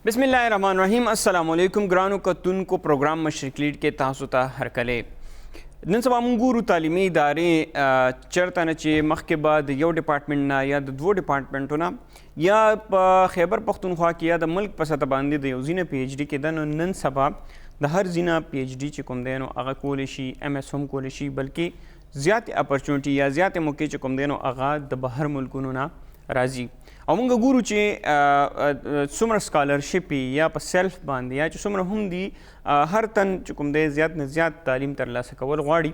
بسم الله الرحمن الرحیم. السلام علیکم ګرانو کتونکو. پروګرام مشرق لیډ کې تاسو ته هرکلی نن سبا موږ ګورو تعلیمي ادارې چېرته نه چې مخکې به د یو ډپارټمنټ نه یا د دوو ډپارټمنټو نه یا په خیبر پښتونخوا کې یا د ملک په سطح باندې د یو ځینه پی ایچ ډي کېده، نو نن سبا د هر ځینه پی ایچ ډي چې کوم دی نو هغه کولی شي ایم ایس هم کولی شي، بلکې زیاتې اپرچونټي یا زیاتې موقع چې کوم دی نو هغه د بهر ملکونو نه راځي. او موږ ګورو چې څومره سکالرشپ یا په سیلف باندې یا چې څومره هم دي هر تن چې کوم دی زیات نه زیات تعلیم ترلاسه کول غواړي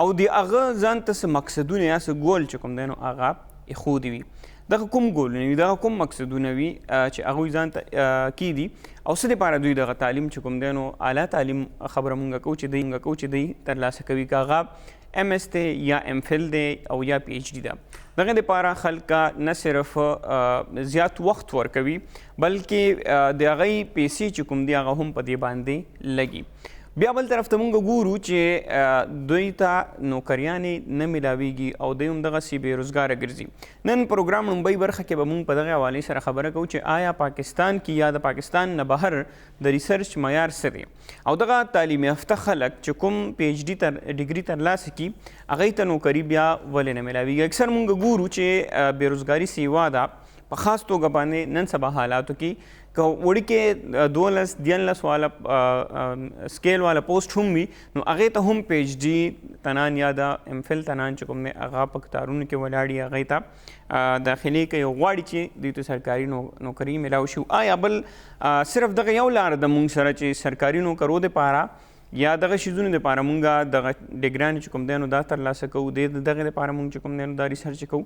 او د هغه ځان ته څه مقصدونه یا څه ګول چې کوم دی نو هغه ایښودي وي. دغه کوم ګولونه وي، دغه کوم مقصدونه وي چې هغوی ځان ته کیدي او څه دپاره دوی دغه تعلیم چې کوم دی نو اعلی تعلیم خبره مونږ کوو چې دوی ترلاسه کوي، که هغه ایم ایس دی یا ایم فل دی او یا پی ایچ ډي ده. دغه دپاره خلک نه صرف زیات وخت ورکوي بلکې د هغوی پیسې چې کوم دي هغه هم په دې باندې لګي. بیا بل طرف ته مونږ ګورو چې دوی ته نوکریانې نه میلاویږي او دوی هم دغسې بېروزګاره ګرځي. نن پروګرام لومبۍ برخه کې به مونږ په دغه حوالې سره خبره کوو چې آیا پاکستان کې یا د پاکستان نه بهر د ریسرچ معیار څه دی او دغه تعلیم یافته خلک چې کوم پی ایچ ډي ډګري ترلاسه کړي هغوی ته نوکري بیا ولې نه میلاویږي. اکثر مونږ ګورو چې بېروزګاري سیوا ده په خاص توګه باندې نن سبا حالاتو کې که وړکې 12 والا سکیل والا پوسټ هم وي نو هغې ته هم پی ایچ ډي تنان یا د ایم فل تنان چې کوم دی هغه په کتارونو کې ولاړي هغې ته داخلي کوي او غواړي چې دوی ته سرکاري نوکري میلاو شي. آیا بل صرف دغه یو لار د مونږ سره چې سرکاري نوکرو دپاره یا دغه شیزونو دپاره مونږ دغه ډګرانې چې کوم دی نو دا ترلاسه کوو، دغه دپاره مونږ چې کوم دی نو دا ریسرچ کوو.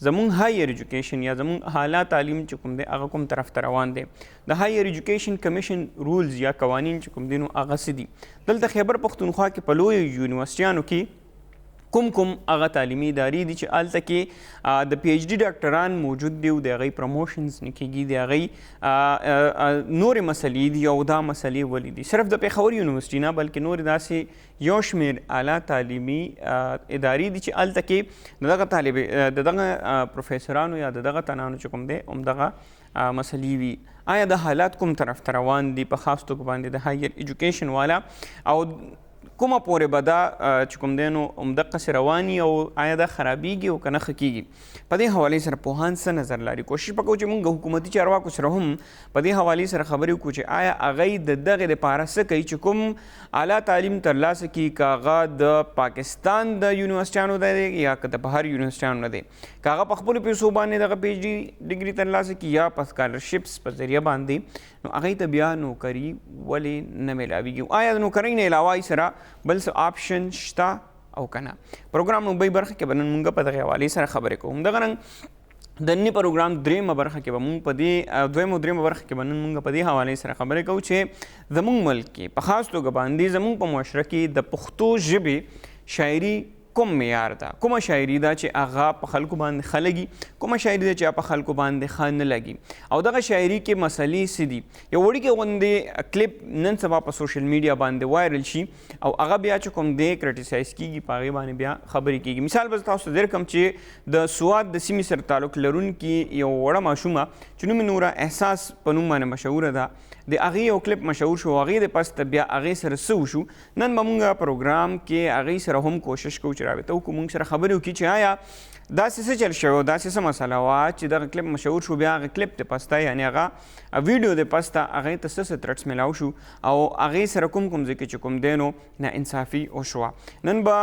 زمونږ هایر ایجوکیشن یا زمونږ اعلی تعلیم چې کوم دی هغه کوم طرف ته روان دی. د هایر ایجوکیشن کمیشن رولز یا قوانین چې کوم دی نو هغه څه دي؟ دلته خیبر پښتونخوا کې په لویو یونیورسټیانو کې کوم هغه تعلیمي ادارې دي چې هلته کې د پی ایچ ډي ډاکټران موجود دي او د هغوی پروموشنز نه کېږي، د هغوی نورې مسلې دي او دا مسلې ولې دي. صرف د پېښور یونیورسټي نه بلکې نورې داسې یو شمېر اعلی تعلیمي ادارې دي چې هلته کې د دغه پروفیسرانو یا د دغه تنانو چې کوم دی همدغه مسلې وي. آیا د حالات کوم طرف ته روان دي په خاص توګه باندې د هایر ایجوکیشن والا او کومه پورې به دا چې کوم دی نو همدقسې رواني او آیا دا خرابیږي او که نه ښه کېږي؟ په دې حوالې سره پوهان څه نظر لري؟ کوشش به کوو چې مونږ حکومتي چارواکو سره هم په دې حوالې سره خبرې وکړو چې آیا هغوی د دغې دپاره څه کوي چې کوم اعلی تعلیم ترلاسه کړي، که هغه د پاکستان د یونیورسټیانو دی یا که د بهر یونیورسټیانو نه دی، که هغه په خپلو پیسو باندې دغه پی ایچ ډي ډګري ترلاسه کړي یا په سکالرشپس په ذریعه باندې، نو هغوی ته بیا نوکري ولې نه میلاویږي؟ آیا د نوکرۍ نه علاوه سره بل څه آپشن شته او که نه؟ پروګرام لومبۍ برخه کې به نن مونږ په دغې حوالې سره خبرې کوو. همدغه رنګ د نني پروګرام درېیمه برخه کې به مونږ په دې دویمه او درېیمه برخه کې به نن مونږ په دې حوالې سره خبرې کوو چې زمونږ ملک کې په خاص توګه باندې زمونږ په معاشره کې د پښتو ژبې شاعري کوم معیار ده، کومه شاعري ده چې هغه په خلکو باندې ښه لګي، کومه شاعري ده چې په خلکو باندې ښه نه لګي او دغه شاعري کې مسلې څه دي. یو وړوکی غوندې کلیپ نن سبا په سوشل میډیا باندې وایرل شي او هغه بیا چې کوم دی کرټیسایز کېږي، په هغې باندې بیا خبرې کېږي. مثال به زه تاسو ته درکړم چې د سوات د سیمې سره تعلق لرونکي یو وړه ماشومه چې نوم یې نوره احساس په نوم باندې مشهوره ده، د هغې یو کلیپ مشهور شو، هغې د پسته بیا هغې سره څه وشو. نن به مونږ پروګرام کې هغې سره هم کوشش کوو چې رابطه وکړو، مونږ سره خبرې وکړي چې آیا داسې څه چل شوی، داسې څه مسله وه چې دغه کلیپ مشهور شو، بیا هغه کلیپ د پسته یعنې هغه ویډیو د پسته هغې ته څه ترټس میلاو شو او هغې سره کوم ځای کې چې کوم دی نو ناانصافي وشوه. نن به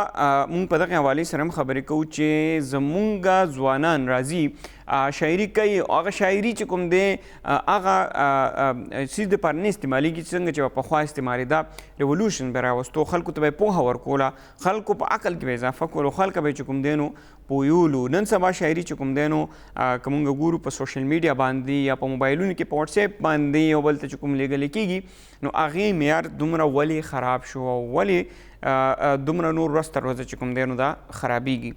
مونږ په دغې حوالې سره هم خبرې کوو چې زمونږ ځوانان راځي شاعري کوي او هغه شاعري چې کوم دی هغه څیز دپاره نه استعمالېږي څنګه چې پخوا استعمالېده. ریولوشن به راوستو، خلکو ته به یې پوهه ورکوله، خلکو په عقل کې به اضافه کولو، خلک به یې چې کوم دی نو پویولو. نن سبا شاعري چې کوم دی نو که مونږ ګورو په سوشل میډیا باندې یا په موبایلونو کې په واټس اپ باندې یو بل ته چې کوم لیږلی کېږي، نو هغې معیار دومره ولې خراب شو او ولې دومره نور ورځ تر ورځه چې کوم دی نو دا خرابیږي؟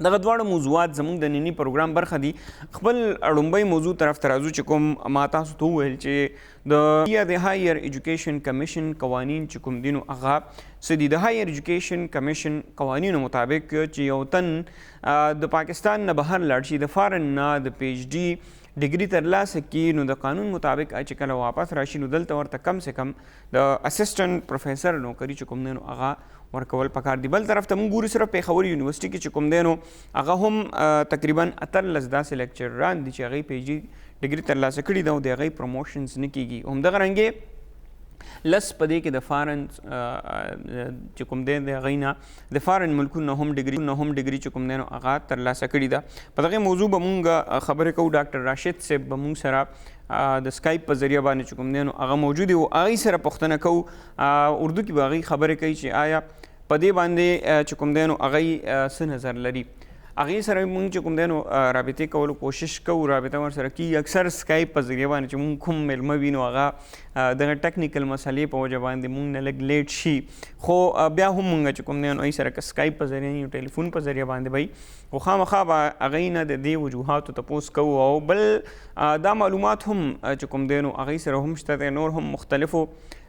دغه دواړه موضوعات زموږ د نني پروګرام برخه دي. خپل لومبۍ موضوع طرف ته راځو چې کوم ما تاسو ته وویل چې د هایر ایجوکیشن کمیشن قوانین چې کوم دي نو هغه څه دي. د هایر ایجوکیشن کمیشن قوانینو مطابق چې یو تن د پاکستان نه بهر لاړ شي، د فارن نه د پی ایچ ډي ډیګري ترلاسه کړي نو د قانون مطابق چې کله واپس راشي نو دلته ورته کم سے کم د اسسټنټ پروفیسر نوکري چې کوم دی نو هغه ورکول پکار دی. بل طرف ته موږ ګورو صرف پیښور یونیورسټي کې چې کوم دی نو هغه هم تقریبا 18 داسې لیکچرران دي چې هغوی پی ایچ ډي ډیګري ترلاسه کړي ده او د هغوی پروموشنز نه کیږي. همدغه رنګې لس په دې کې د فارن چې کوم دی د هغوی نه د فارن ملکونو نه هم ډیګري چې کوم دی نو هغه ترلاسه کړي ده. په دغې موضوع به مونږ خبرې کوو. ډاکټر راشد صاحب به مونږ سره د سکایپ په ذریعه باندې چې کوم دی نو هغه موجود وي او هغوی سره پوښتنه کوو. اردو کې به هغوی خبرې کوي چې آیا په دې باندې چې کوم دی نو هغوی څه نظر لري. هغې سره مونږ چې کوم دی نو رابطې کولو کوشش کوو، رابطه ورسره کېږي. اکثر سکایپ په ذریعه باندې چې مونږ کوم میلمه وي نو هغه دغه ټیکنیکل مسلې په وجه باندې مونږ نه لږ لیټ شي، خو بیا هم مونږ چې کوم دی نو هغوی سره که سکایپ په ذریعه یا ټلیفون په ذریعه باندې به خو خامخا به هغوی نه د دې وجوهاتو تپوس کوو. او بل دا معلومات هم چې کوم دی نو هغوی سره هم شته دی، نور هم مختلفو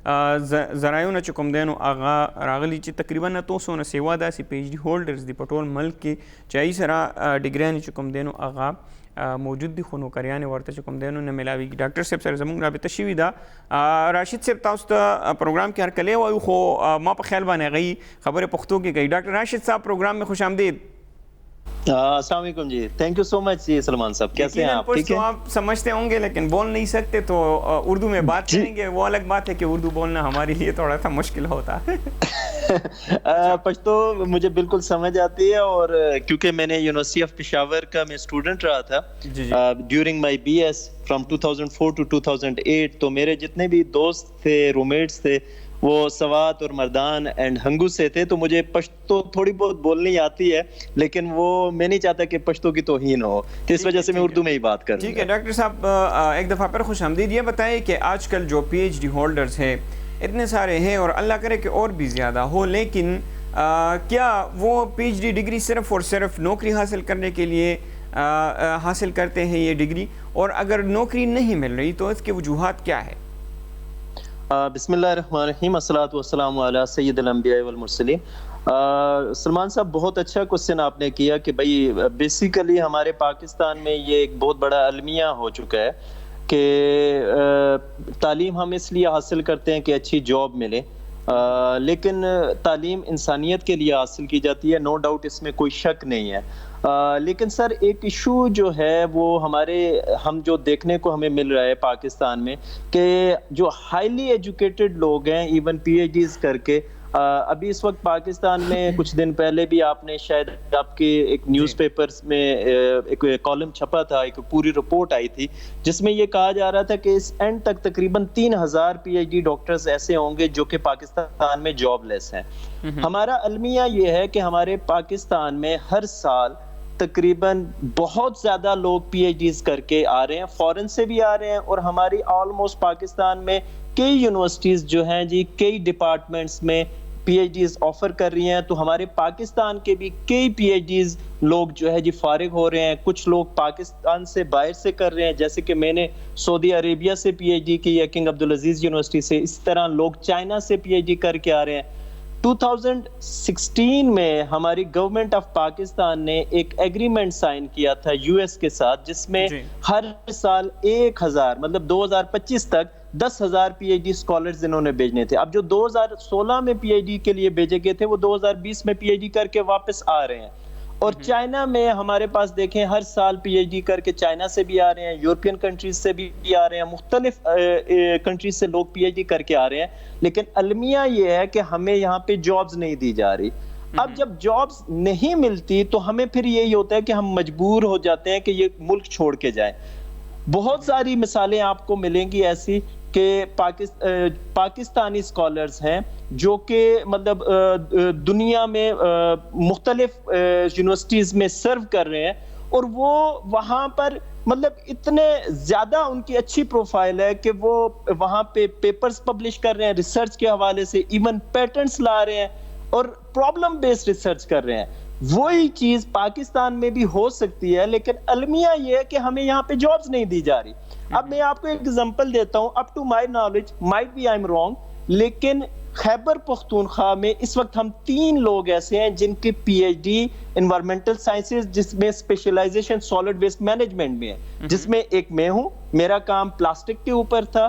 ذرایونه چې کوم دی نو هغه راغلي چې تقریبا 900 نه سیوا داسې پی ایچ ډي هولډرز دي په ټول ملک کې چې هغوی سره ډیګریانې چې کوم دی نو هغه موجود دي، خو نوکریانې ورته چې کوم دی نو نه میلاویږي. ډاکټر صاحب سره زموږ رابطه شوې ده. راشد صاحب تاسو ته پروګرام کې هرکلی وایو، خو ما په خیال باندې هغوی خبرې پښتو کې کوي. ڈاکٹر راشد صاحب پروگرام میں خوش آمدید. السلام علیکم جی، تھینک یو سو مچ جی سلمان صاحب، کیسے ہیں آپ؟ ٹھیک ہے. آپ سمجھتے ہوں گے لیکن بول نہیں سکتے تو اردو میں بات کریں گے. وہ الگ بات ہے کہ اردو بولنا ہمارے لیے تھوڑا سا مشکل ہوتا ہے. پشتو مجھے بالکل سمجھ آتی ہے، اور کیونکہ میں نے یونیورسٹی آف پشاور کا میں اسٹوڈنٹ رہا تھا ڈیورنگ مائی بی ایس فرام 2004 to 2008. تو میرے جتنے بھی دوست تھے، رومیٹس تھے، وہ سوات اور مردان اینڈ ہنگو سے تھے. تو مجھے پشتو تھوڑی بہت بولنی آتی ہے، لیکن وہ میں نہیں چاہتا کہ پشتو کی توہین ہو، تو اس وجہ سے میں اردو میں ہی بات کروں. ٹھیک ہے ڈاکٹر صاحب، ایک دفعہ پھر خوش آمدید. یہ بتائیں کہ آج کل جو پی ایچ ڈی ہولڈرز ہیں اتنے سارے ہیں، اور اللہ کرے کہ اور بھی زیادہ ہو، لیکن کیا وہ پی ایچ ڈی ڈگری صرف اور صرف نوکری حاصل کرنے کے لیے حاصل کرتے ہیں یہ ڈگری، اور اگر نوکری نہیں مل رہی تو اس کے وجوہات کیا ہے؟ بسم اللہ الرحمن الرحیم، الصلاۃ والسلام علی سید الانبیاء والمرسلین. سلمان صاحب بہت اچھا کوسچن آپ نے کیا کہ بھائی بیسیکلی ہمارے پاکستان میں یہ ایک بہت بڑا المیہ ہو چکا ہے کہ تعلیم ہم اس لیے حاصل کرتے ہیں کہ اچھی جاب ملے، لیکن تعلیم انسانیت کے لیے حاصل کی جاتی ہے، نو ڈاؤٹ، اس میں کوئی شک نہیں ہے. لیکن سر ایک ایشو جو ہے وہ ہم جو دیکھنے کو ہمیں مل رہا ہے پاکستان میں کہ جو ہائیلی ایجوکیٹڈ لوگ ہیں، ایون پی ایچ ڈیز کر کے، ابھی اس وقت پاکستان میں کچھ دن پہلے بھی آپ نے شاید آپ کے ایک نیوز پیپرز میں ایک کالم چھپا تھا، ایک پوری رپورٹ آئی تھی جس میں یہ کہا جا رہا تھا کہ اس اینڈ تک تقریباً 3000 پی ایچ ڈی ڈاکٹرز ایسے ہوں گے جو کہ پاکستان میں جاب لیس ہیں. ہمارا المیہ یہ ہے کہ ہمارے پاکستان میں ہر سال تقریباً بہت زیادہ لوگ پی ایچ ڈیز کر کے آ رہے ہیں، فورن سے بھی آ رہے ہیں، اور ہماری آلموسٹ پاکستان میں کئی یونیورسٹیز جو ہیں جی کئی ڈپارٹمنٹس میں پی ایچ ڈیز آفر کر رہی ہیں. تو ہمارے پاکستان کے بھی کئی پی ایچ ڈیز لوگ جو ہے جی فارغ ہو رہے ہیں. کچھ لوگ پاکستان سے باہر سے کر رہے ہیں، جیسے کہ میں نے سعودی عربیہ سے پی ایچ ڈی کی ہے، کنگ عبدالعزیز یونیورسٹی سے. اس طرح لوگ چائنا سے پی ایچ ڈی کر کے آ رہے ہیں. 2016 میں ہماری گورنمنٹ آف پاکستان نے ایک ایگریمنٹ سائن کیا تھا یو ایس کے ساتھ، جس میں ہر سال 1000 مطلب 2025 تک 10,000 پی ایچ ڈی اسکالرز انہوں نے بھیجنے تھے. اب جو 2016 میں پی ایچ ڈی کے لیے بھیجے گئے تھے وہ 2020 میں پی ایچ ڈی کر کے واپس آ رہے ہیں. اور چائنا میں ہمارے پاس دیکھیں ہر سال پی ایچ ڈی کر کے چائنا سے بھی آ رہے ہیں، یورپین کنٹریز سے بھی آ رہے ہیں، مختلف کنٹریز سے لوگ پی ایچ ڈی کر کے آ رہے ہیں. لیکن المیہ یہ ہے کہ ہمیں یہاں پہ جابز نہیں دی جا رہی. اب جب جابز نہیں ملتی تو ہمیں پھر یہی ہوتا ہے کہ ہم مجبور ہو جاتے ہیں کہ یہ ملک چھوڑ کے جائیں. بہت ساری مثالیں آپ کو ملیں گی ایسی کہ پاکستانی اسکالرز ہیں جو کہ مطلب دنیا میں مختلف یونیورسٹیز میں سرو کر رہے ہیں، اور وہ وہاں پر مطلب اتنے زیادہ ان کی اچھی پروفائل ہے کہ وہ وہاں پہ پیپرز پبلش کر رہے ہیں ریسرچ کے حوالے سے، ایون پیٹنٹس لا رہے ہیں اور پرابلم بیسڈ ریسرچ کر رہے ہیں. وہی چیز پاکستان میں بھی ہو سکتی ہے، لیکن المیہ یہ ہے کہ ہمیں یہاں پہ جابز نہیں دی جا رہی. اب میں آپ کو ایک ایگزامپل دیتا ہوں، اپ ٹو مائی نالج، مائٹ بی آئی ایم رانگ، لیکن خیبر پختونخوا میں اس وقت ہم 3 لوگ ایسے ہیں جن کی پی ایچ ڈی انوائرمنٹل سائنسز جس میں اسپیشلائزیشن سالڈ ویسٹ مینجمنٹ میں ہے، جس میں ایک میں ہوں، میرا کام پلاسٹک کے اوپر تھا،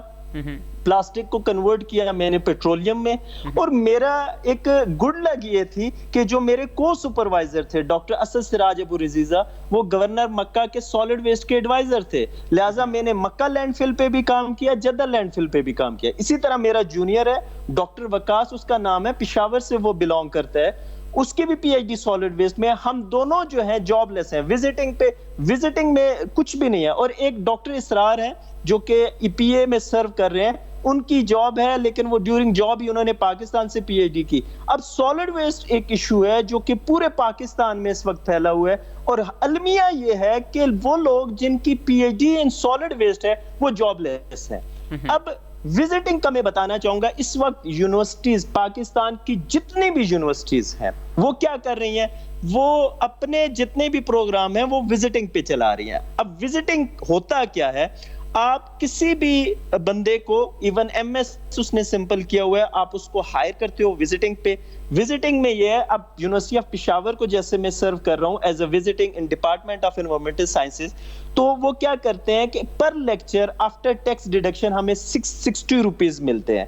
پلاسٹک کو کنورٹ کیا میں نے پیٹرولیم میں، اور میرا ایک گڈ لگ یہ تھی کہ جو میرے کو سپروائزر تھے ڈاکٹر اسد سراج ابو رزیزہ، وہ گورنر مکہ کے سالڈ ویسٹ کے ایڈوائزر تھے، لہٰذا میں نے مکہ لینڈ فل پہ بھی کام کیا، جدہ لینڈ فل پہ بھی کام کیا۔ اسی طرح میرا جونیئر ہے ڈاکٹر وکاس، اس کا نام ہے، پشاور سے وہ بلونگ کرتا ہے، اس کی بھی پی ایچ ڈی سالڈ ویسٹ میں، ہم دونوں جو ہیں جاب لیس ہیں، وزٹنگ میں کچھ بھی نہیں ہے، اور ایک ڈاکٹر اسرار ہیں جو کہ ای پی اے میں سرو کر رہے ہیں، ان کی جاب ہے لیکن وہ ڈیورنگ جاب ہی انہوں نے پاکستان سے پی ایچ ڈی کی۔ اب سالڈ ویسٹ ایک ایشو ہے جو کہ پورے پاکستان میں اس وقت پھیلا ہوا ہے، اور المیہ یہ ہے کہ وہ لوگ جن کی پی ایچ ڈی ان سالڈ ویسٹ ہے وہ جاب لیس ہیں۔ اب وزٹنگ کا میں بتانا چاہوں گا، اس وقت یونیورسٹیز، پاکستان کی جتنی بھی یونیورسٹیز ہیں وہ کیا کر رہی ہیں، وہ اپنے جتنے بھی پروگرام ہیں وہ وزٹنگ پہ چلا رہی ہیں۔ اب وزٹنگ ہوتا کیا ہے، آپ کسی بھی بندے کو، ایون ایم ایس اس نے سمپل کیا ہوا ہے، آپ اس کو ہائر کرتے ہو وزٹنگ پہ۔ وزٹنگ میں یہ ہے، اب یونیورسٹی آف پشاور کو جیسے میں سرو کر رہا ہوں ایز اے وزٹنگ ان ڈپارٹمنٹ آف انوائرمنٹل سائنسز، تو وہ کیا کرتے ہیں کہ پر لیکچر آفٹر ٹیکس ڈیڈکشن ہمیں 660 روپیز ملتے ہیں۔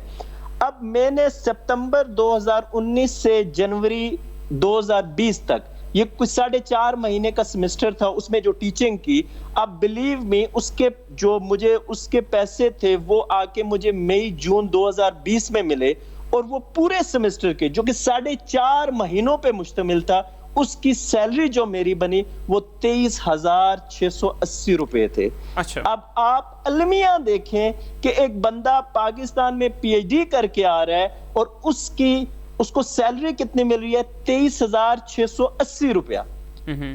اب میں نے سپتمبر 2019 سے جنوری 2020 تک یہ کچھ 4.5 مہینے کا سمیسٹر تھا، اس میں جو ٹیچنگ کی، اب بلیو می اس کے جو مجھے اس کے پیسے تھے وہ آ کے مجھے مئی جون 2020 میں ملے، اور وہ پورے سمیسٹر کے جو کہ 4.5 مہینوں پہ مشتمل تھا، اس کی سیلری جو میری بنی وہ 23,680 روپے تھے۔ اچھا، اب آپ المیہ دیکھیں کہ ایک بندہ پاکستان میں پی ایچ ڈی کر کے آ رہا ہے اور اس کو سیلری کتنی مل رہی ہے، 23,680 روپیہ۔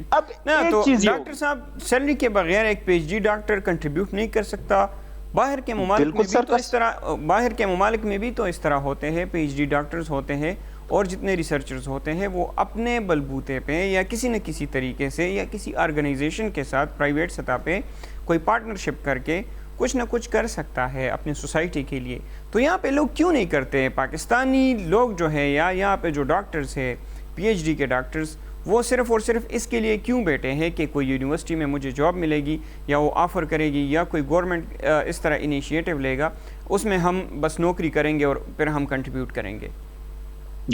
اب ایک چیز، ڈاکٹر صاحب سیلری کے بغیر ایک پی ایچ ڈی ڈاکٹر کنٹریبیوٹ نہیں کر سکتا۔ باہر کے ممالک میں بھی تو اس طرح ہوتے ہیں، پی ایچ ڈی ڈاکٹرز ہوتے ہیں اور جتنے ریسرچرز ہوتے ہیں وہ اپنے بلبوتے پہ یا کسی نہ کسی طریقے سے یا کسی آرگنائزیشن کے ساتھ پرائیویٹ سطح پہ کوئی پارٹنرشپ کر کے کچھ نہ کچھ کر سکتا ہے اپنے سوسائٹی کے لیے۔ تو یہاں پہ لوگ کیوں نہیں کرتے؟ پاکستانی لوگ جو ہے یا یہاں پہ جو ڈاکٹرز ہیں، پی ایچ ڈی کے ڈاکٹرز، وہ صرف اور صرف اس کے لیے کیوں بیٹھے ہیں کہ کوئی یونیورسٹی میں مجھے جاب ملے گی یا وہ آفر کرے گی یا کوئی گورنمنٹ اس طرح انیشیٹو لے گا، اس میں ہم بس نوکری کریں گے اور پھر ہم کنٹریبیوٹ کریں گے؟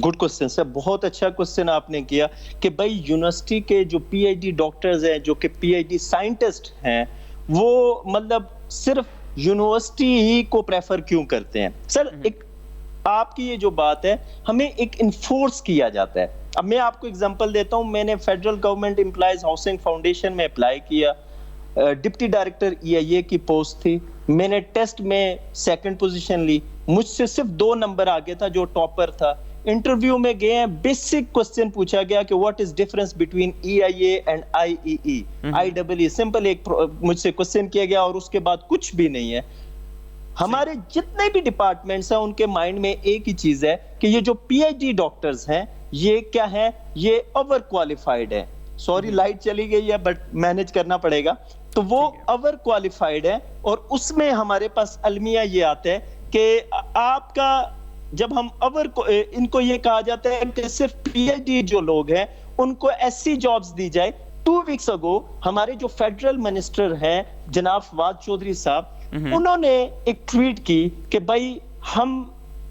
گڈ کوسچن سر، بہت اچھا کوسچن آپ نے کیا کہ بھائی یونیورسٹی کے جو پی ایچ ڈی ڈاکٹرز ہیں، جو کہ پی ایچ ڈی سائنٹسٹ ہیں، وہ مطلب صرف یونیورسٹی ہی کو پریفر کیوں کرتے ہیں؟ سر ایک آپ کی یہ جو بات ہے ہمیں ایک انفورس کیا جاتا ہے۔ اب میں آپ کو اگزامپل دیتا ہوں، میں نے فیڈرل گورنمنٹ امپلائیز ہاؤسنگ فاؤنڈیشن میں اپلائی کیا، ڈپٹی ڈائریکٹر ای آئی اے کی پوسٹ تھی، میں نے ٹیسٹ میں 2nd پوزیشن لی، مجھ سے صرف 2 نمبر آگے تھا جو ٹاپر تھا۔ انٹرویو میں گئے ہیں، بیسک کوسچن پوچھا گیا کہ واٹ از ڈفرنس بٹوین ای آئی اے اینڈ آئی ای ای، آئی ڈبل ای، سمپل ایک مجھ سے کوسچن کیا گیا اور اس کے بعد کچھ بھی نہیں ہے۔ ہمارے جتنے بھی ڈپارٹمنٹس ہیں ان کے مائنڈ میں ایک ہی چیز ہے کہ یہ جو پی ایچ ڈی ڈاکٹرز ہیں یہ کیا ہے، یہ اوور کوالیفائڈ ہے۔ سوری لائٹ چلی گئی ہے بٹ مینج کرنا پڑے گا، تو وہ اوور کوالیفائڈ ہے، اور اس میں ہمارے پاس المیہ یہ آتا ہے کہ آپ کا جب ہم ان کو یہ کہا جاتا ہے کہ صرف پی ایچ ڈی جو لوگ ہیں ان کو ایسی جابز دی جائے۔ 2 ویکس اگو ہمارے جو فیڈرل منسٹر ہیں جناب فواد چودھری صاحب، انہوں نے ایک ٹویٹ کی کہ بھائی ہم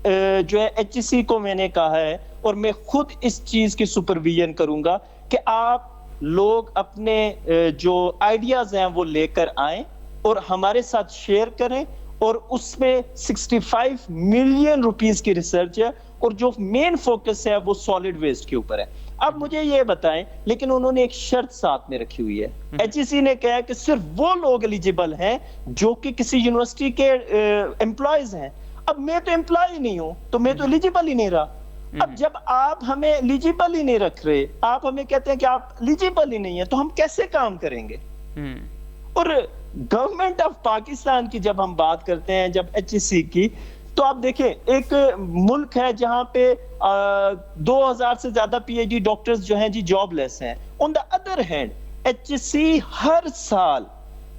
جو ہے ایچ سی کو میں نے کہا ہے اور میں خود اس چیز کی سپرویژن کروں گا کہ آپ لوگ اپنے جو آئیڈیاز ہیں وہ لے کر آئیں اور ہمارے ساتھ شیئر کریں، اور اس میں 65 ملین روپیز کی ریسرچ ہے اور جو مین فوکس ہے وہ سالڈ ویسٹ کے اوپر ہے۔ اب مجھے یہ بتائیں، لیکن انہوں نے ایک شرط ساتھ میں رکھی ہوئی ہے، ایچ سی نے کہا کہ صرف وہ لوگ ایلیجیبل ہیں جو کہ کسی یونیورسٹی کے امپلائیز ہیں۔ اب میں تو امپلائی نہیں ہوں تو میں تو ایلیجیبل ہی نہیں رہا۔ اب جب آپ ہمیں ایلیجیبل ہی نہیں رکھ رہے، آپ ہمیں کہتے ہیں کہ آپ ایلیجیبل ہی نہیں ہیں، تو ہم کیسے کام کریں گے؟ اور گورنمنٹ آف پاکستان کی جب ہم بات کرتے ہیں، جب ایچ سی کی، تو آپ دیکھیں ایک ملک ہے جہاں پہ 2000 سے زیادہ پی ایچ ڈی ڈاکٹرز جو ہیں جی جاب لیس ہیں۔ آن دا ادر ہینڈ ایچ سی ہر سال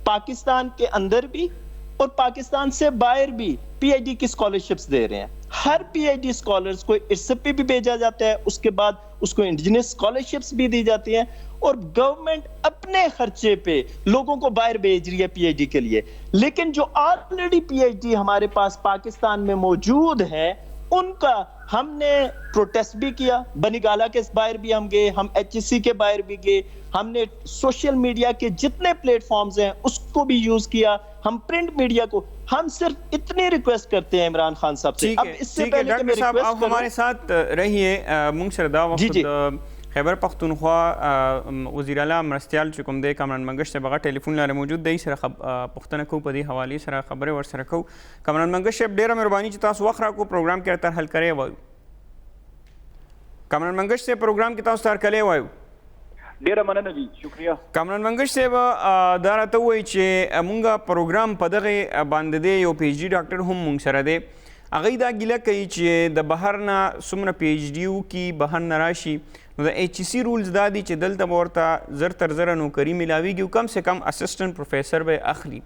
پاکستان کے اندر بھی اور پاکستان سے باہر بھی پی ایچ ڈی کی اسکالرشپس دے رہے ہیں. ہر پی ایچ ڈی اسکالرس کو ارسپ پہ بھی بھیجا جاتا ہے, اس کے بعد اس کو انڈیجنس اسکالرشپس بھی دی جاتی ہیں, اور گورنمنٹ اپنے خرچے پہ لوگوں کو باہر بھیج رہی ہے پی ایچ ڈی کے لیے. لیکن جو آلریڈی پی ایچ ڈی ہمارے پاس پاکستان میں موجود ہے, ان کا ہم نے پروٹیسٹ بھی کیا, بنیگالہ کے باہر بھی ہم گئے, ہم ایچ ایس سی کے باہر بھی گئے, ہم نے سوشل میڈیا کے جتنے پلیٹ فارمز ہیں اس کو بھی یوز کیا, ہم پرنٹ میڈیا کو. ہم صرف اتنی ریکویسٹ کرتے ہیں عمران خان صاحب سے. اب اس سے پہلے کہ میں ریکویسٹ کروں, ہمارے ساتھ رہیے مونږ سره دا وخت خیبر پختونخوا وزیر اعلیٰ مرستیال چې کوم دی کامران منګش صاحب هغه ټلیفون لاره موجود دی, سره پوښتنه کوو په دې حوالې سره خبرې ورسره کوو. کامران منګش صاحب ډېره مهرباني چې تاسو وخت راکړو پروګرام کې راته هرکلی وایو. کامران منګش صاحب پروګرام کې تاسو ته هرکلی وایو. ډیره مننه دي, شکریہ. کامران منګش صاحب دا راته ووایي چې مونږ پروګرام په دغې باندې دی, یو پی ایچ ډي ډاکټر هم مونږ سره دی, هغوی دا ګیله کوي چې د بهر نه څومره پی ایچ ډي وکړي بهر نه راشي نو د ایچ سی رولز دا دي چې دلته به ورته زر تر زره نوکري میلاویږي او کم سے کم اسسټنټ پروفیسر به اخلي.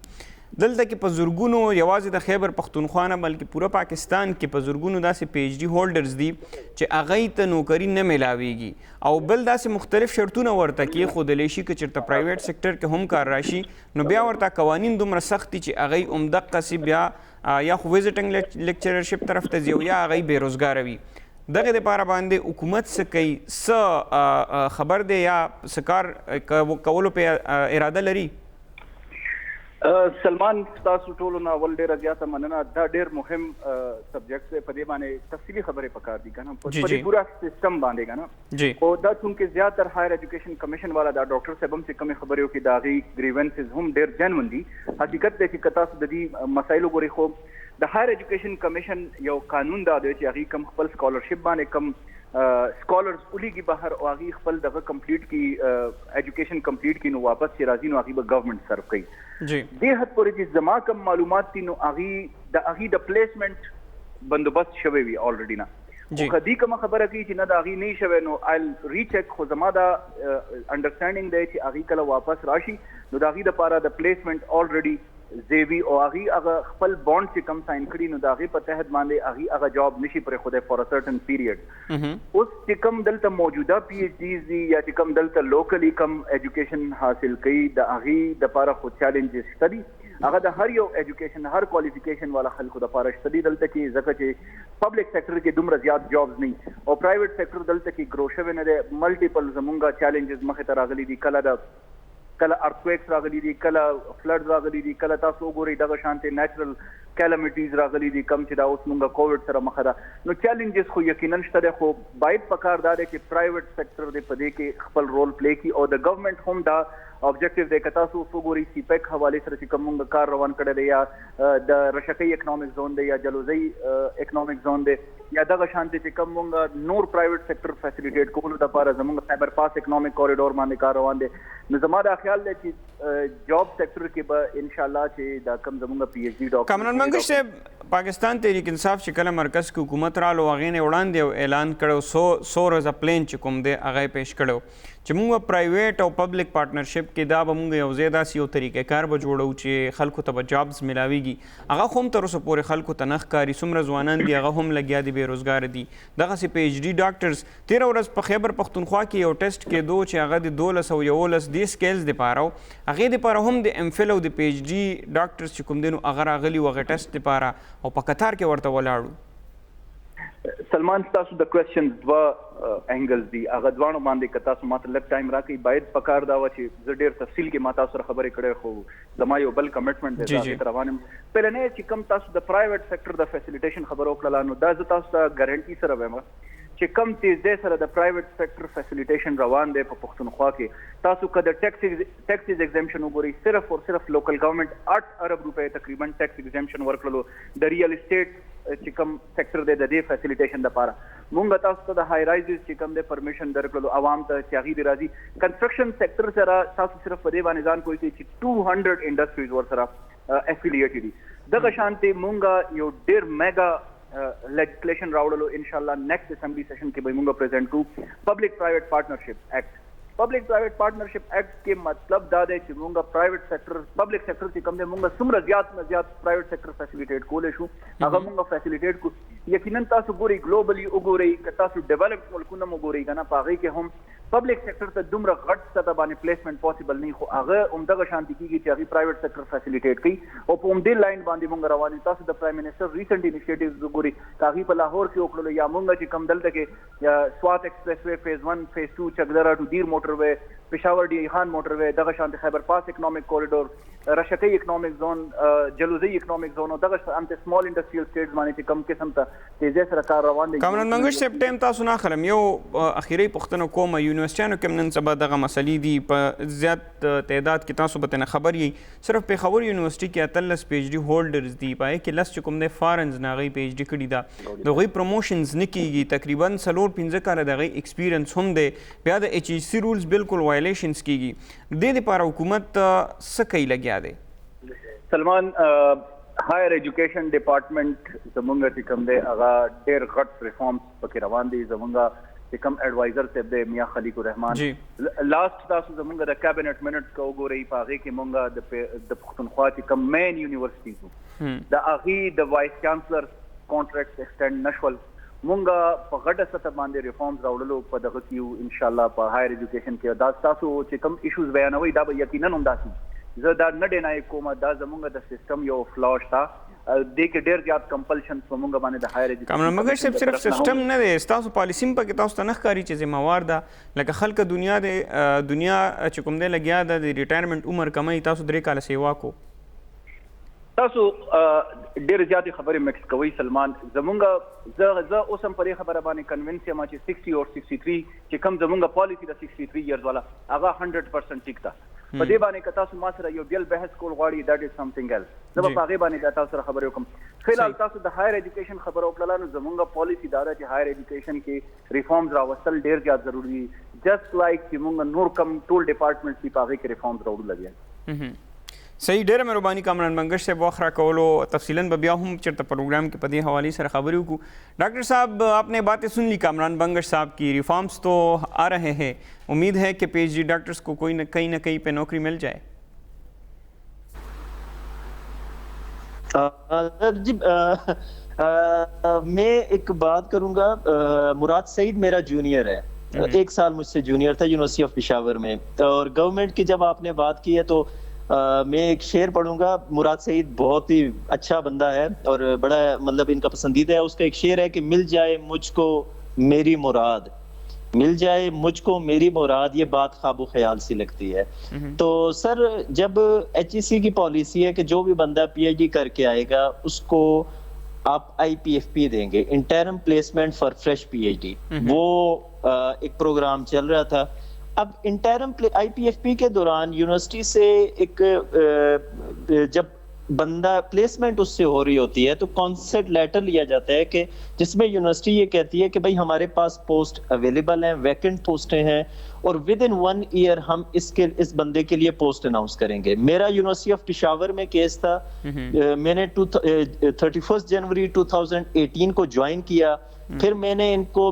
دلته کې په زرګونو یوازې د خیبر پختونخوا نه بلکې پوره پاکستان کې په زرګونو داسې پی ایچ ډي هولډرز دي چې هغوی ته نوکري نه میلاویږي, او بل داسې مختلف شرطونه ورته کېښودلی شي که چېرته پرایویټ سیکټر کې هم کار راشي نو بیا ورته قوانین دومره سخت دي چې هغوی همدقسې بیا یا خو ویزټنګ لیکچررشپ طرف ته ځي او یا هغوی بېروزګاره وي. دغه دپاره باندې حکومت څه کوي, څه خبر دی یا څه کار کولو پې اراده لري؟ سلمان, تاسو ټولو نه اول ډېره زیاته مننه. دا ډېر مهم سبجیکټ دی, په دې باندې تفصیلي خبرې پکار دي که نه, په دې پوره سیسټم باندې که نه. خو دا چونکې زیاتر هایر ایجوکیشن کمیشن والا دا ډاکټر صاحب هم چې کومې خبرې وکړي د هغې ګریونسز هم ډېر جنون دي. حقیقت دی چې که تاسو د دې مسایل وګورئ, خو د هایر ایجوکیشن کمیشن یو قانون دا دی چې هغې کم خپل سکالرشپ باندې کم سکالرز ولیږي بهر او هغې خپل دغه کمپلیټ کړي, ایجوکیشن کمپلیټ کړي, نو واپس چې راځي نو هغې به گورنمنٹ سرو کوي. دې حد پورې چې زما کم معلومات دي نو هغې د پلیسمنټ بندوبست شوی وي آلریډي نه. خو که دې کومه خبره کوي چې نه د هغې نه شوی نو آیل ریچیک, خو زما دا انډرسټینډینګ دی چې هغې کله واپس راشي نو د هغې دپاره د پلیسمنټ آلریډي زیوی او هغې هغه خپل بانډ چې کم ساین کړي نو د هغې په تحت باندې هغې هغه جاب نشي پرېښودی فار ا سرټن پیریډ. اوس چې کم دلته موجوده پی ایچ ډیز دي یا چې کم دلته لوکلی کم ایجوکیشن حاصل کوي د هغې دپاره خو چیلنجز شته دي. هغه د هر یو ایجوکیشن هر کوالیفیکیشن والا خلکو دپاره شته دي دلته کې, ځکه چې پبلک سیکټر کې دومره زیات جابز نه, او پرایویټ سیکټر دلته کې ګرو شوی نه دی. ملټیپل زمونږ چیلنجز مخې ته راغلي دي, کله ارتکویکس راغلي دي, کله فلډز راغلي دي, کله تاسو وګورئ دغه شانتې نیچرل کیلمیټیز راغلي دي کم چې دا اوس مونږه کووډ سره مخه ده. نو چیلنجز خو یقینا شته دی, خو باید پکار دا دی چې پرایویټ سیکټر دی په دې کې خپل رول پلی کړي, او د ګورنمنټ هم دا objective دی. که تاسو وګورئ سی پیک حوالې سره چې کوم مونږ کار روان کړی دی, یا د رشکۍ اکنامک زون دی, یا جلوزۍ اکنامک زون دی, یا دغه شانتې چې کوم مونږ نور پرایویټ سیکټر فیسیلیټیټ کولو دپاره زمونږ خیبر پاس اکنامک کوریډور باندې کار روان دی. نو زما دا خیال دی چې جاب سیکټر کې به انشاءالله چې دا کم زمونږ پی ایچ ډي ډاکټر. کامران منګش صاحب, پاکستان تحریک انصاف چې کله مرکز کې حکومت رالو هغې نه وړاندې یو اعلان کړی, 100 ورځه پلین چې کوم دی هغه یې پیش کړی چې مونږ پرایویټ او پبلک پارټنرشپ کې دا به مونږ یو ځای داسې یو طریقه کار به جوړو چې خلکو ته به جابز میلاویږي. هغه خو هم تر اوسه پورې خلکو ته نه ښکاري, څومره ځوانان دي هغه هم لګیا دي بېروزګاره دي. دغسې پی ایچ ډي ډاکټرز تېره ورځ په خیبر پختونخوا کې یو ټیسټ کېدو چې هغه د 1211 دې سکیلز دپاره و, هغې دپاره هم د ایم فل او د پی ایچ ډي ډاکټرز چې کوم دی نو هغه راغلي و هغه ټیسټ دپاره, او په قطار کې ورته ولاړو. سلمان, تاسو د کوېسچن دوه انګلز دي, هغه دواړو باندې که تاسو ماته لږ ټایم راکړئ, باید پکار دا وه چې زه ډېر تفصیل کې ما تاسو سره خبرې کړی, خو زما یو بل کمټمنټ دی هغې ته روان یم. پهلنی چې کوم تاسو د پرایویټ سیکټر د فیسیلیټیشن خبره وکړله, نو دا زه تاسو ته ګارنټي سره وایم چې کم تیزدی سره د پرایویټ سیکټر فیسیلیټیشن روان دی په پښتونخوا کې. تاسو که د ټیکسز ایگزمپشن وګورئ, صرف اور صرف لوکل گورنمنٹ 8 ارب روپۍ تقریبا ټیکس ایگزمپشن ورکړلو د ریل اسټیټ چې کوم سیکټر دی د دې فیسیلیټیشن دپاره. مونږ تاسو ته د های رایزز چې کوم دی پرمیشن درکړلو عوام ته چې هغې دې راځي. کنسټرکشن سیکټر سره تاسو صرف په دې باندې ځان کوئ چې 200 انډسټریز ورسره افیلیټډ دي. دغه شانتې مونږ یو ډېر میګا لیجسلیشن راوړلو انشاءالله نیکسٹ اسمبلی سیشن کې به مونږ پریزنټ کوو, پبلک پرایویټ پارټنرشپ ایکټ پبلک پرائیویٹ پارٹنرشپ ایکٹ کے مطلب دا دے چې مونږ پرائیویٹ سیکٹر پبلک سیکٹر چې کوم دی مونږ څومره زیات نه زیات پرائیویٹ سیکٹر فیسیلیټیټ کولی شو هغه مونږ فیسیلیټیټ کو یقینا تاسو ګوري ګلوبلی وګورئ که تاسو ډیولپډ ملکونه مو ګورئ کنه په هغې کې هم پبلک سیکٹر ته دومره غټ سطح باندې پلیسمنٹ پاسبل نه خو هغه همدغه شانتي کیږي چې هغه پرایویټ سیکٹر فیسیلیټیټ کوي او په همدې لاین باندې مونږ روان یو تاسو د پرایم منسٹر ریسنٹ انیشیټیوز وګورئ هغه په لاهور کې وکړل یا مونږ چې کم دلته کې سوات ایکسپریس وے فیز 1 فیز 2 چکدرا ټو دیر موټر وے پشاور ډی خان موټر وے دغه شانتي خیبر پاس اکنامک کوریډور رشکی اکنامک زون جلوزی اکنامک زون او دغه انت سمال انډسټریل سټیټس باندې چې کم قسم ته تیزه سره کار روان دي کامران منګش صاحب ټیم تاسو نه خلم یو اخیری پښتنو کومه یونیورسيټانو کې نن سبا دغه مسلې دي په زیات تعداد کې تاسو به خبر یې صرف پیښور یونیورسيټي کې 13 پی ایچ ڈی هولډرز دي پای کې لس کوم د فارنز ناغي پی ایچ ڈی کړي دا دغه پروموشنز نکېږي تقریبا 3-5 کال دغه ایکسپیرینس هم دی بیا د ایچ ای سی رولز بالکل وایلیشنز کیږي د دې لپاره حکومت څه کوي لګیا دی سلمان ہائر ایجوکیشن ڈپارٹمنٹ زمونږ چې کوم دی هغه ډېر غټ ریفارمز پکې روان دي زمونږ چې کوم ایڈوایزر صاحب دی میاں خلیق الرحمان لاسٹ تاسو زمونږ د کابینټ منټس کو وګورئ په هغې کې مونږ د پښتونخوا چې کوم مین یونیورسټیز وو د هغې د وایس چانسلر کانټریکټس ایکسټینډ نشول مونږ په غټه سطح باندې ریفارمز راوړلو په دغه کې انشاءالله په هایر ایجوکیشن کې دا تاسو چې کوم ایشوز بیانوي دا به یقینا هم داسې زه دا نه ډینای کوم دا زمونږ د سیستم یو فلا شته دې کې ډېر زیات کمپلشنز په مونږ باندې د هایر ایجوکیشن کامران منګش صاحب صرف سیستم نه دی ستاسو پالیسی هم پکې تاسو ته نه ښکاري چې ذمہوار ده لکه خلک دنیا چې کوم دی لګیا ده د ریټایرمنټ عمر کمی تاسو 3 کاله سیوا کو تاسو ډېر زیاتې خبرې مکس کوئ سلمان زمونږ زه اوس هم پرې خبره باندې کنوینس یم چې 60 اور 63 چې کوم زمونږ پالیسی د 63 ایئرز والا هغه 100% ټیک ده په دې باندې که تاسو ما سره یو بل بحث کول غواړئ دیٹ از سمثینګ ایلس زه به په هغې باندې تاسو سره خبرې وکړم فی الحال تاسو د هایر ایجوکیشن خبره وکړله نو زمونږ پالیسی دا ده چې هایر ایجوکیشن کې ریفارمز راوستل ډېر زیات ضروري دي جسٹ لایک چې مونږ نور کم ټول ډپارټمنټس دي په هغې کې ریفارمز راوړو لګیا صحیح ډېره مهرباني کامران منګش صاحب وخت راکولو تفصیلاً به بیا هم چېرته پروګرام کې په دې حوالې سره خبرې وکړو ڈاکٹر صاحب آپ نے باتیں سن لی کامران منگش صاحب کی ریفارمز تو آ رہے ہیں امید ہے کہ پی ایچ ڈی ڈاکٹرز کو کوئی نہ کہیں پہ نوکری مل جائے جی میں ایک بات کروں گا مراد سعید میرا جونیئر ہے 1 سال مجھ سے جونیئر تھا یونیورسٹی آف پشاور میں اور گورنمنٹ کی جب آپ نے بات کی ہے تو میں ایک شعر پڑھوں گا مراد سعید بہت ہی اچھا بندہ ہے اور بڑا مطلب ان کا پسندیدہ ہے اس کا ایک شعر ہے کہ مل جائے مجھ کو میری مراد مل جائے مجھ کو میری مراد یہ بات خواب و خیال سی لگتی ہے تو سر جب ایچ ای سی کی پالیسی ہے کہ جو بھی بندہ پی ایچ ڈی کر کے آئے گا اس کو آپ آئی پی ایف پی دیں گے انٹرم پلیسمنٹ فار فریش پی ایچ ڈی وہ ایک پروگرام چل رہا تھا اب انٹرم آئی پی ایف پی کے دوران یونیورسٹی سے ایک جب بندہ پلیسمنٹ اس سے ہو رہی ہوتی ہے تو کانسیپٹ لیٹر لیا جاتا ہے کہ جس میں یونیورسٹی یہ کہتی ہے کہ بھائی ہمارے پاس پوسٹ اویلیبل ہیں ویکنٹ پوسٹیں ہیں اور ود ان 1 ایئر ہم اس بندے کے لیے پوسٹ اناؤنس کریں گے. میرا یونیورسٹی آف پشاور میں کیس تھا, میں نے 31 جنوری 2018 کو جوائن کیا, پھر میں نے ان کو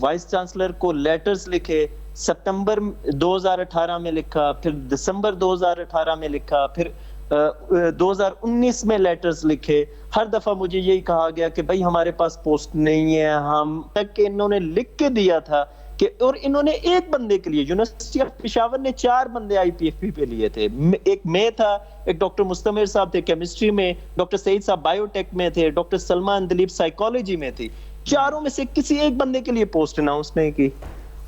وائس چانسلر کو لیٹرز لکھے, ستمبر 2018 میں لکھا, پھر دسمبر 2018 میں لکھا, پھر 2019 میں لیٹرز لکھے. ہر دفعہ مجھے یہی کہا گیا کہ بھائی ہمارے پاس پوسٹ نہیں ہے, ہم تک کہ انہوں نے لکھ کے دیا تھا کہ, اور انہوں نے ایک بندے کے لیے, یونیورسٹی آف پشاور نے 4 بندے آئی پی ایف پی پہ لیے تھے, ایک میں تھا, ایک ڈاکٹر مستمر صاحب تھے کیمسٹری میں, ڈاکٹر سعید صاحب بائیو ٹیک میں تھے, ڈاکٹر سلمان دلیپ سائیکالوجی میں تھی. چاروں میں سے کسی ایک بندے کے لیے پوسٹ اناؤنس نہیں کی.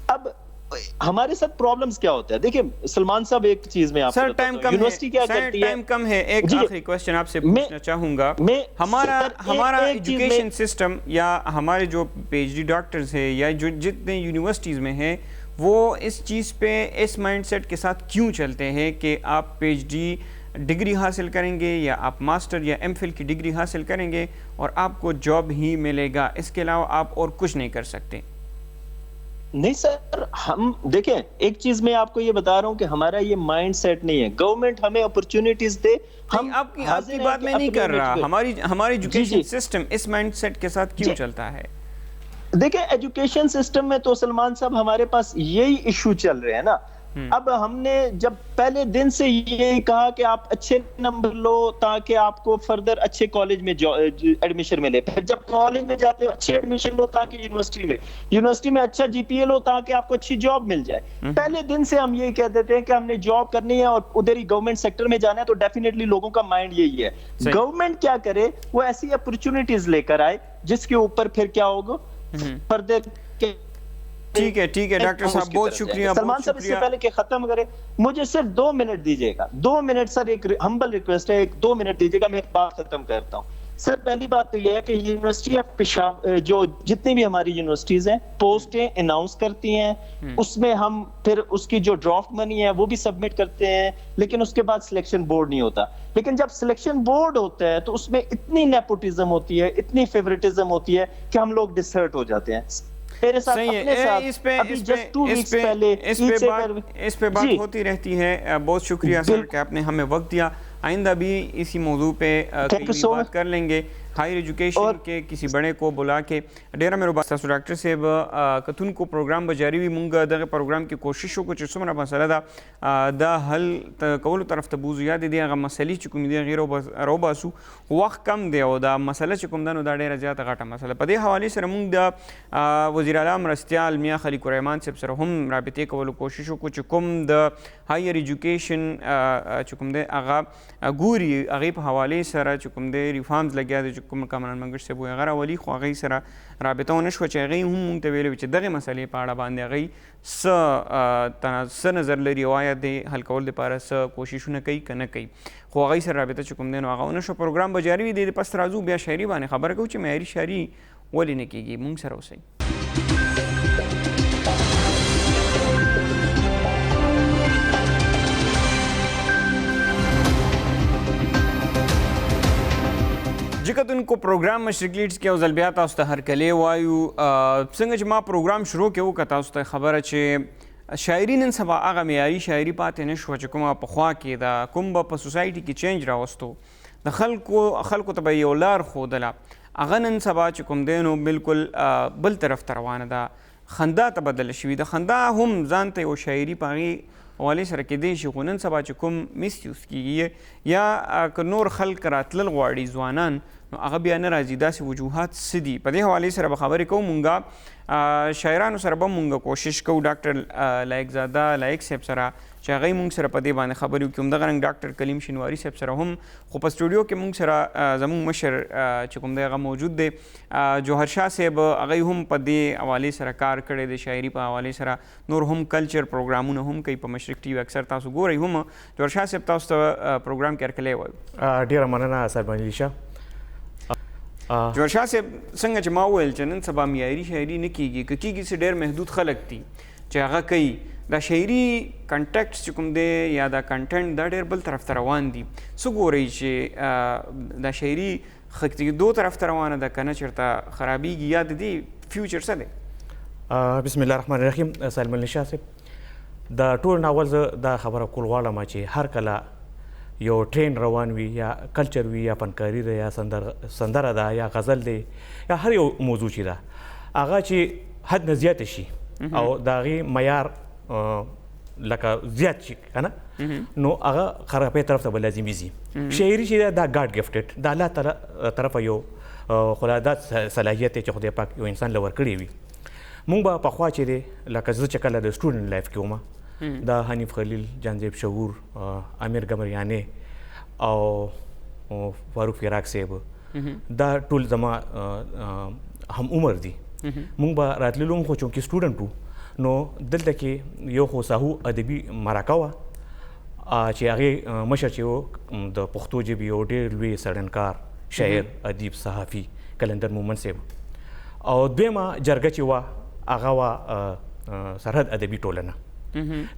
اب ہمارے ساتھ پرابلمز کیا ہوتا ہے, دیکھیں سلمان صاحب ایک چیز میں آپ کو بتاتا ہوں, یونیورسٹی کیا کرتی ہے, ٹائم کم ہے, ایک آخری کوسچن آپ سے پوچھنا چاہوں گا. ہمارا ایجوکیشن سسٹم یا ہمارے جو پی ایچ ڈی ڈاکٹرز ہیں یا جو جتنے یونیورسٹیز میں ہیں وہ اس چیز پہ اس مائنڈ سیٹ کے ساتھ کیوں چلتے ہیں کہ آپ پی ایچ ڈی ڈگری حاصل کریں گے یا آپ ماسٹر یا ایم فل کی ڈگری حاصل کریں گے اور آپ کو جاب ہی ملے گا, اس کے علاوہ آپ اور کچھ نہیں کر سکتے؟ نہیں سر, ہم دیکھیں ایک چیز میں آپ کو یہ بتا رہا ہوں کہ ہمارا یہ مائنڈ سیٹ نہیں ہے. گورنمنٹ ہمیں اپرچونٹیز دے, ہم آپ کی بات میں نہیں کر رہا, ہماری ایجوکیشن سسٹم اس مائنڈ سیٹ کے ساتھ کیوں چلتا ہے؟ دیکھیں ایجوکیشن سسٹم میں تو سلمان صاحب ہمارے پاس یہی ایشو چل رہے ہیں نا. اب ہم نے جب پہلے دن سے یہ کہا کہ آپ اچھے نمبر لو تاکہ آپ کو فردر اچھے کالج میں ایڈمیشن ملے, پھر جب کالج میں جاتے ہو اچھے ایڈمیشن لو تاکہ یونیورسٹی میں اچھا جی پی اے لو تاکہ آپ کو اچھی جاب مل جائے. پہلے دن سے ہم یہ کہہ دیتے ہیں کہ ہم نے جاب کرنی ہے اور ادھر ہی گورنمنٹ سیکٹر میں جانا ہے, تو ڈیفینیٹلی لوگوں کا مائنڈ یہی ہے. گورنمنٹ کیا کرے, وہ ایسی اپرچونٹیز لے کر آئے جس کے اوپر پھر کیا ہوگا فردر. ٹھیک ہے ڈاکٹر صاحب, بہت شکریہ. سلمان صاحب اس سے پہلے کہ ختم کرے مجھے صرف 2 منٹ دیجیے گا, 2 منٹ سر, ایک ہمبل ریکویسٹ ہے, 2 منٹ دیجیے گا, میں بات ختم کرتا ہوں. سر پہلی بات تو یہ ہے کہ یونیورسٹی آف پشاور, جو جتنی بھی ہماری یونیورسٹیز ہیں پوسٹیں اناؤنس کرتی ہیں, اس میں ہم پھر اس کی جو ڈرافٹ منی ہے وہ بھی سبمٹ کرتے ہیں, لیکن اس کے بعد سلیکشن بورڈ نہیں ہوتا. لیکن جب سلیکشن بورڈ ہوتا ہے تو اس میں اتنی نیپوٹزم ہوتی ہے, اتنی فیوریٹزم ہوتی ہے کہ ہم لوگ ڈسہرٹ ہو جاتے ہیں. اس پہ بات ہوتی رہتی ہے. بہت شکریہ سر کہ آپ نے ہمیں وقت دیا. آئندہ بھی اسی موضوع پہ بات کر لیں گے, ہائر ایجوکیشن کے کسی بڑے کو بلا کے. ډیره مهرباني تاسو ډاکټر صاحب کتونکو پروګرام به جاری وي. مونږ دغه پروګرام کې کوشش وکړو چې څومره مسله ده دا حل کولو طرف ته بوزو. یا د دې هغه مسلې چې کومې دي هغې راوباسو, وخت کم دی او دا مسله چې کوم ده نو دا ډېره زیاته غټه مسله. په دې حوالې سره مونږ د وزیر اعلی مرستیال میاں خلیق الرحمان صاحب سره هم رابطې کولو کوشش وکړو چې کوم د هایر ایجوکیشن چې کوم دی هغه ګوري, هغې په حوالې سره چې کوم دی ریفارمز لګیا دی چې کوم کامران منګش صاحب وایي هغه راولي, خو هغې سره رابطه ونه شوه چې هغې هم مونږ ته ویلي وي چې دغې مسلې په اړه باندې هغې څه نظر لري او آیا د حل کولو دپاره څه کوششونه کوي که نه کوي. خو هغې سره رابطه چې کوم دی نو هغه ونه شوه. پروګرام به جاري وي. د پس راځو بیا شاعري باندې خبره کوو چې معیاري شاعري ولې نه کېږي. مونږ سره اوسئ. جکتونکو پروګرام مشرق لیډز کې یو ځل بیا تاسو ته هرکلی وایو. څنګه چې ما پروګرام شروع کې وکړه تاسو ته خبره چې شاعري نن سبا هغه معیاري شاعري پاتې نه شوه چې کومه پخوا کې ده, کوم به په سوسایټي کې چینج راوستو, د خلکو ته به یو لار ښودله, هغه نن سبا چې کوم دی نو بلکل بل طرف ته روانه ده, خندا ته بدله شوي ده. خندا هم ځان ته یو شاعري په هغې حوالې سره کېدی شي, خو نن سبا چې کوم میس یوز کېږي یا که نور خلک راتلل غواړي ځوانان, نو هغه بیا نه راځي. داسې وجوهات څه دي؟ په دې حوالې سره به خبرې کوو. مونږ شاعرانو سره به مونږ کوشش کوو ډاکټر لایق زاده لایق صاحب سره چې هغوی مونږ سره په دې باندې خبرې وکړي. همدغه رنګ ډاکټر کلیم شینواري صاحب سره هم, خو په سټوډیو کې مونږ سره زمونږ مشر چې کوم دی هغه موجود دی. جوهر شاه صاحب هغوی هم په دې حوالې سره کار کړی دی, شاعري په حوالې سره نور هم کلچر پروګرامونه هم کوي په مشرق ټي وي. اکثر تاسو ګورئ هم. جوهر شاه صاحب تاسو ته پروګرام کې هرکلی وایو. ډېره مننه سلمان علي شاه. جوهر شاه صاحب څنګه چې ما وویل چې نن سبا معیاري شاعري نه کېږي, که کېږي څه ډېر محدود خلک دي چې هغه کوي. دا شاعري کنټیکټ چې کوم دی یا دا کنټینټ دا ډېر بل طرف ته روان دي. څه ګورئ چې دا شاعري دو طرف ته روانه ده که نه چېرته خرابېږي, یا د دې فیوچر څه دی؟ بسم الله الرحمن الرحیم. سلمان علي شاه صاحب د ټول ناول زه دا خبره کول غواړم چې هر کله یو ټرین روان وي, یا کلچر وي, یا فنکاري ده, یا سندره ده, یا غزل دی, یا هر یو موضوع چې ده, هغه چې حد نه زیاته شي او د هغې معیار لکه زیات شي که نه, نو هغه خرابۍ طرف ته به لازمي ځي. شاعري چې ده دا ګاډ ګفټډ د الله تعالی طرفه یو خداداد صلاحیت دی چې خدای پاک یو انسان له ورکړی وي. مونږ به پخوا چې دی لکه زه چې کله د سټوډنټ لایف کې وم, دا حنیف خلیل, جانزیب شعور, امیر گمریانی او فاروق فراق صاحب, دا ټول زما هم عمر دي. مونږ به راتللو خو چونکې سټوډنټ وو, نو دلته کې یو خو ساهو ادبي مرکه وه چې هغې مشر چې و د پښتو ژبې یو ډېر لوی څېړنکار, شاعر, ادیب, صحافي کلندر مومن صاحب, او دویمه جرګه چې وه هغه وه سرحد ادبي ټولنه.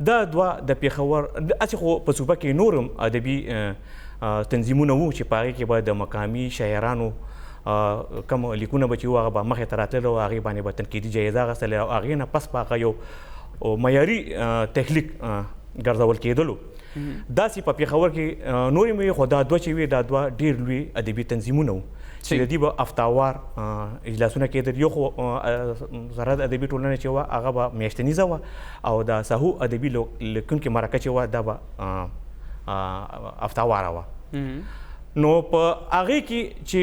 دا دوه د پېښور هسې خو په صوبه کې نور هم ادبي تنظیمونه وو چې په هغې کې به د مقامي شاعرانو کوم لیکونه به چې وو هغه به مخې ته راتلل او هغې باندې به تنقیدي جایزه اخیستله, او هغې نه پس به هغه یو معیاري تخلیق ګرځول کېدلو. داسې په پېښور کې نورې مې خو دا دوه چې وي دا دوه ډېر لوی ادبي تنظیمونه وو چې د دې به هفتهوار اجلاسونه کېدل. یو خو سرحد ادبي ټولنه چې وه هغه به میاشتنیزه وه او د ساهو ادبي لیکونکي مرکه چې وه دا به هفتهواره وه. نو په هغې کې چې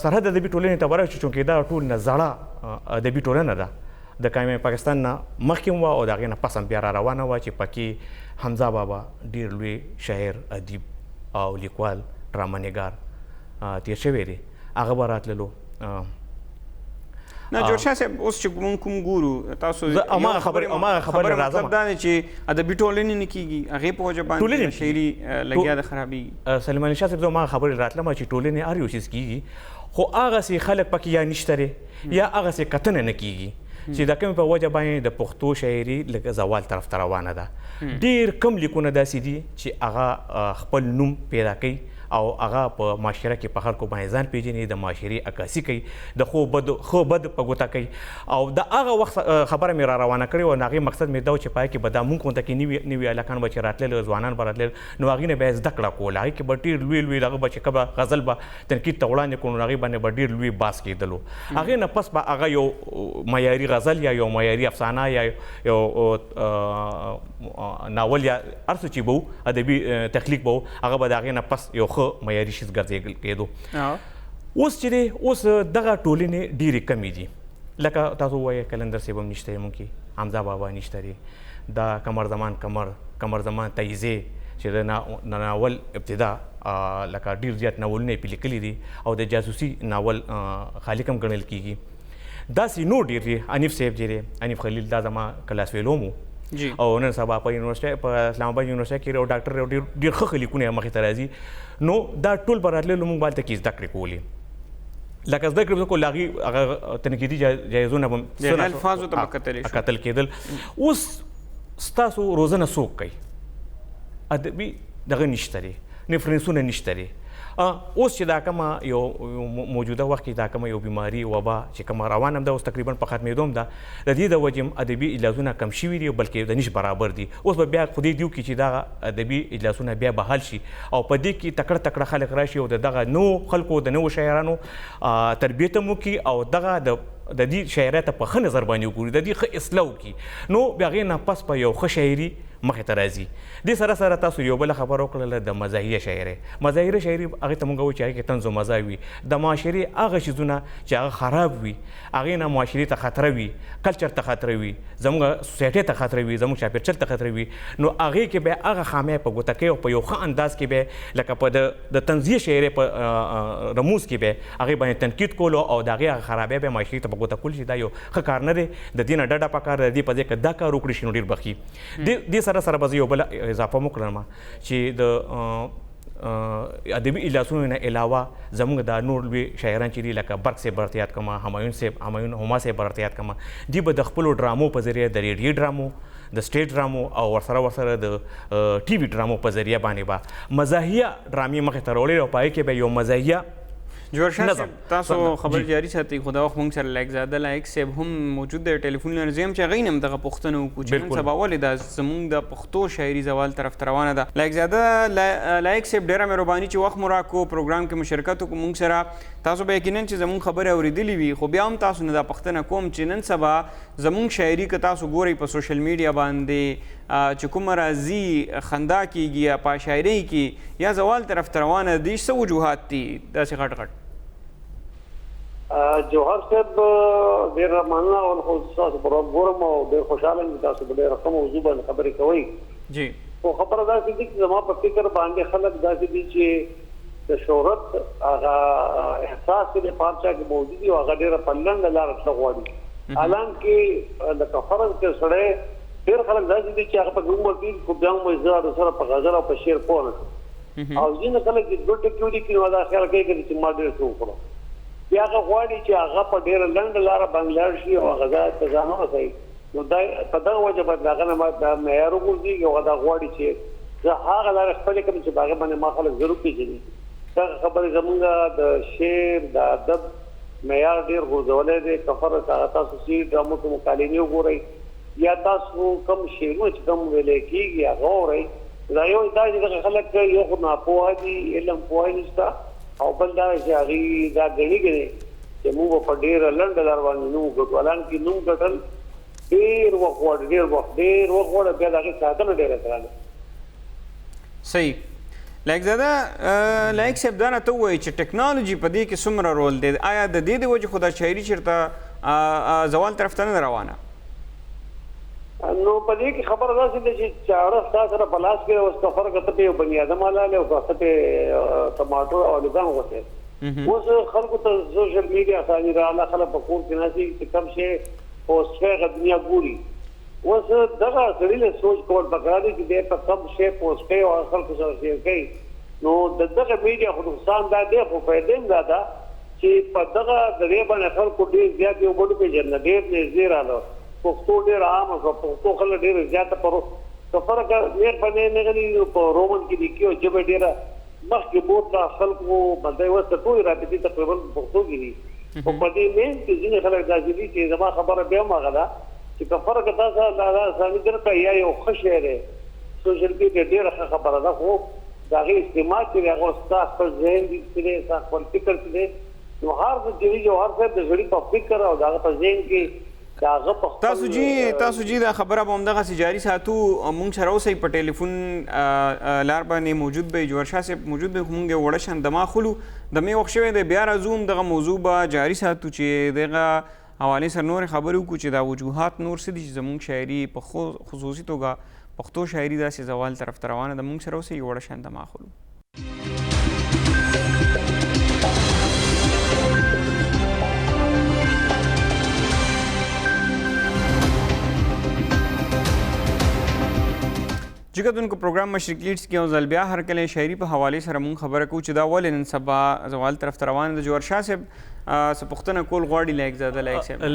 سرحد ادبي ټولنې ته ورغلو چونکې دا ټول نه زړه ادبي ټولنه ده د قایم پاکستان نه مخکې وه او د هغې نه پس هم بیا را روانه وه چې پکې حمزه بابا ډېر لوی شاعر ادیب او لیکوال ډرامه‌نګار تیر شوی دی هغه به راتللو. نه جوړ شاه صاحب اوس چې موږ کوم ګورو تاسو هماغه خبرې راځم مطلب دا دی چې ادبي ټولنې نه کېږي هغې په وجه باندې شاعري لګیا ده خرابېږي. سلیمان شاه صاحب زه هماغه خبرې راتلم چې ټولنې هر یو څیز کېږي خو هغسې خلک پکې یا نشته یا هغسې کتنه نه کېږي چې د کومې په وجه باندې د پښتو شاعري لږ زوال طرف ته روانه ده. ډېر کم لیکونه داسې دي چې هغه خپل نوم پیدا کوي او هغه په معاشره کې په خلکو باندې ځان پیژني د معاشري عکاسي کوي د ښه بد په ګوته کوي او د هغه وخت خبره مې را روانه کړې وه نو هغې مقصد مې دا و چې پای کې به دا مونږ غونته کې نوي هلکان به چې راتلل ځوانان به راتلل نو هغې نه به یې زده کړه کوله هغې کې به ډېر لوی هغه به چې کله غزل به تنقید ته وړاندې کړو نو هغې باندې به ډېر لوی باس کېدلو. هغې نه پس به هغه یو معیاري غزل یا یو معیاري افسانه یا یو ناول یا هر څه چې به و ادبي تخلیق به و هغه به د هغې نه پس یو ښه معیاري شیز ګرځېدل کېدو. اوس چې دی اوس دغه ټولنې ډېرې کمې دي لکه تاسو ووایئ کلندر صاحب هم نشته دی مونږ کې حمزه بابا نشته دی دا قمر زمان تایزې چې د ناول ابتدا لکه ډېر زیات ناولونه یې پې لیکلي دي او د جاسوسي ناول خالق هم ګڼل کېږي. داسې نور ډېر دي انیف صاحب چې دی انیف خلیل دا زما کلاس فیلو مو او نن سبا په یونیورسټۍ په اسلام آباد یونیورسټۍ کې یو ډاکټر ډېر ښه ښه لیکونه یې مخې ته راځي نو دا ټول به راتللو موږ به هلته کې زده کړې کولې لکه زده کړې به کول هغې تنقیدي جایزونه به کتل کېدل. اوس ستاسو روزنه څوک کوي ادبي دغه نشته دی نفرنسونه نشته دی. اوس چې دا کومه یو موجوده وخت کې دا کومه یو بیماري وبا چې کومه روانه ده اوس تقریبا په ختمېدو هم ده د دې د وجې ادبي اجلاسونه کم شوي دي بلکې د نش برابر دي. اوس به بیا خدای دې وکړي چې دغه ادبي اجلاسونه بیا بحال شي او په دې کې تکړه خلک راشي او د دغه نوو خلکو د نوو شاعرانو تربیت هم وکړي او دغه د دې شاعرۍ ته په ښه نظر باندې وګوري د دې ښه اصلاح وکړي نو بیا هغې نه پس په یو ښه شاعري مخې ته راځي. دې سره تاسو یو بله خبره وکړله د مزاحیه شاعرۍ شاعري هغې ته مونږ وایو چې هغې کې طنز و مزاح وي د معاشرې هغه څیزونه چې هغه خراب وي هغې نه معاشرې ته خطره وي کلچر ته خطره وي زموږ سوسایټۍ ته خطره وي زموږ چاپېرچل ته خطره وي نو هغې کې به هغه خامۍ په ګوته کوي او په یو ښه انداز کې به لکه په د طنزیه شاعرۍ په رموز کې به هغې باندې تنقید کولو او د هغې هغه خرابۍ به معاشرې ته په ګوته کول چې دا یو ښه کار نه دی د دې نه ډډه پکار ده د دې په ځای که دا کار وکړي شي نو ډېر به ښي. دې سره به زه یو بله اضافه م وکړم چې د ادبي اجلاسونو نه علاوه زموږ دا نور لوی شاعران چې دي لکه برق صاحب ورته یاد کړم همایون هما صاحب ورته یاد کړم دوی به د خپلو ډرامو په ذریعه د ریډیو ډرامو د سټیج ډرامو او ورسره د ټي وي ډرامو په ذریعه باندې به مزاحیه ډرامې مخې ته راوړې او په هغې کې به یو مزاحیه جوړ شاه صاحب تاسو خبر جاری ساتئ خو دا وخت موږ سره لایق زاده لایق صاحب هم موجود دی ټلیفون لري زه هم چې هغوی نه هم دغه پوښتنه وکړو چې نن سبا ولې دا زموږ د پښتو شاعري زوال طرف ته روانه ده. لایق زاده لایق صاحب ډېره مهرباني چې وخت مو راکړو پروګرام کې مشرکت وکړو موږ سره تاسو به یقینا چې زموږ خبرې اورېدلې وي خو بیا هم تاسو نه دا پوښتنه کوم چې نن سبا زموږ شاعري که تاسو ګورئ په سوشل میډیا باندې چې کومه راځي خندا کېږي یا په شاعرۍ کې یا زوال طرف ته روانه دي څه وجوهات دي داسې غټ غټ؟ جوهر صاحب ډېره مننه او خو تاسو پروګرام ګورم او ډېر خوشحاله یم چې تاسو په ډېره ښه موضوع باندې خبرې کوئ. خو خبره داسې دي چې زما په فکر باندې خلک داسې دي چې د شهرت هغه احساس یې د پارچا کې موجود دي او هغه ډېره په لنډه لاره تلل غواړي حالانکې لکه فرض کې سړی ډېر خلک داسې دي چې هغه په عمر کې خو بیا هم زه سره په غزل او په شعر پوه نه شم او ځینې خلک چې دوه ټکي ولیکي نو دا خیال کوي چې ما ډېر څه وکړم بیا هغه غواړي چې هغه په ډېره لنډه لاره باندې لاړ شي او هغه ته ځان ورسوي نو دا په دغه وجه باندې د هغه نه دا معیار وګرځېږي او دا غواړي چې زه هغه لاره خپلې کړم چې په هغې باندې ما خلک ضرور پېژني. دغه خبرې زمونږ د شعر د ادب معیار ډېر غورځولی دی که فرض هغه تاسو سي ډرامو کې مکالمې وګورئ یا تاسو کم شعرونه چې کوم ویلې کېږي هغه اورئ. دا یو دا چې خلک یو خو ناپوه دي، علم پوهه نشته، او بل دا چې هغوی دا ګڼي چې موږ په ډېره لنډه لار باندې نوم ګټو. حالانکې نوم ګټل ډېر وخت غواړي، ډېر وخت غواړي، بیا د هغې ساتنه ډېره ګرانه. صحیح. لایق زاده، لایق صاحب دا راته ووایي چې ټیکنالوجي په دې کې څومره رول دی؟ آیا د دې د وجې خو دا شاعري چېرته زوال طرف ته نه روانه؟ نو په دې کې خبره داسې ده چې چاره ستا سره په لاس کې اوس که فرق ته یو بني ادم حلالی او که ته ټماټر او الوګان وغوښتې. اوس خلکو ته سوشل میډیا اساني راغله، خلک په کور کې ناستي چې کوم شی پوسټ کوي هغه دنیا ګوري. اوس دغه سړي له سوچ کول پکار دی چې دی په کوم شی پوسټ کوي او خلکو سره شیر کوي. نو د دغه میډیا خو نقصان دا دی، خو فایده هم دا ده چې په دغه ذریعه باندې خلکو ډېر زیات یو بل پېژنه، ډېر نږدې راغله. پښتو ډېر عامه شوه، پښتو خلک ډېر زیاته که فرق ډېر باندې نه غلي په رومن کې لیکي او ژبه ډېره مخکې بوتله، خلکو باندې اوس ټولې رابطې تقریبا پښتو کې دي. خو په دې مین کې ځینې خلک داسې دي چې زما خبره بیا هم هغه ده چې که فرق تاسو اساني درته یا یو ښه شی دی، سوشل میډیا ډېره ښه خبره ده، خو د هغې استعمال چې دی هغه ستا خپل ذهن چې دی، ستا خپل فکر چې دی. نو هر څه چې وي جوهر صاحب د سړي په فکر او د هغه په ذهن کې تاسو جی دا خبره به همدغسې جاري ساتو. مونږ سره اوسئ په ټلیفون لار باندې موجود به جوهر شاه صاحب موجود به، مونږ یو وړه شان دمه خلو دمې وخت شوی دی، بیا راځو همدغه موضوع به جاري ساتو چې دغه حوالې سره نورې خبرې وکړو چې دا وجوهات نور څه دي چې زموږ شاعري په خصوصي توګه پښتو شاعري داسې زوال طرف ته روانه ده. مونږ سره اوسئ یو وړه شان دمه خلو. جی کتونکو پروګرام مشرق لیډز کې یو ځل بیا هرکلی شاعري په حوالې سره مونږ خبره کوو چې دا ولې نن سبا زوال طرف ته روان ده. جوهر شاه صاحب څه پوښتنه کول غواړي لایق زاده؟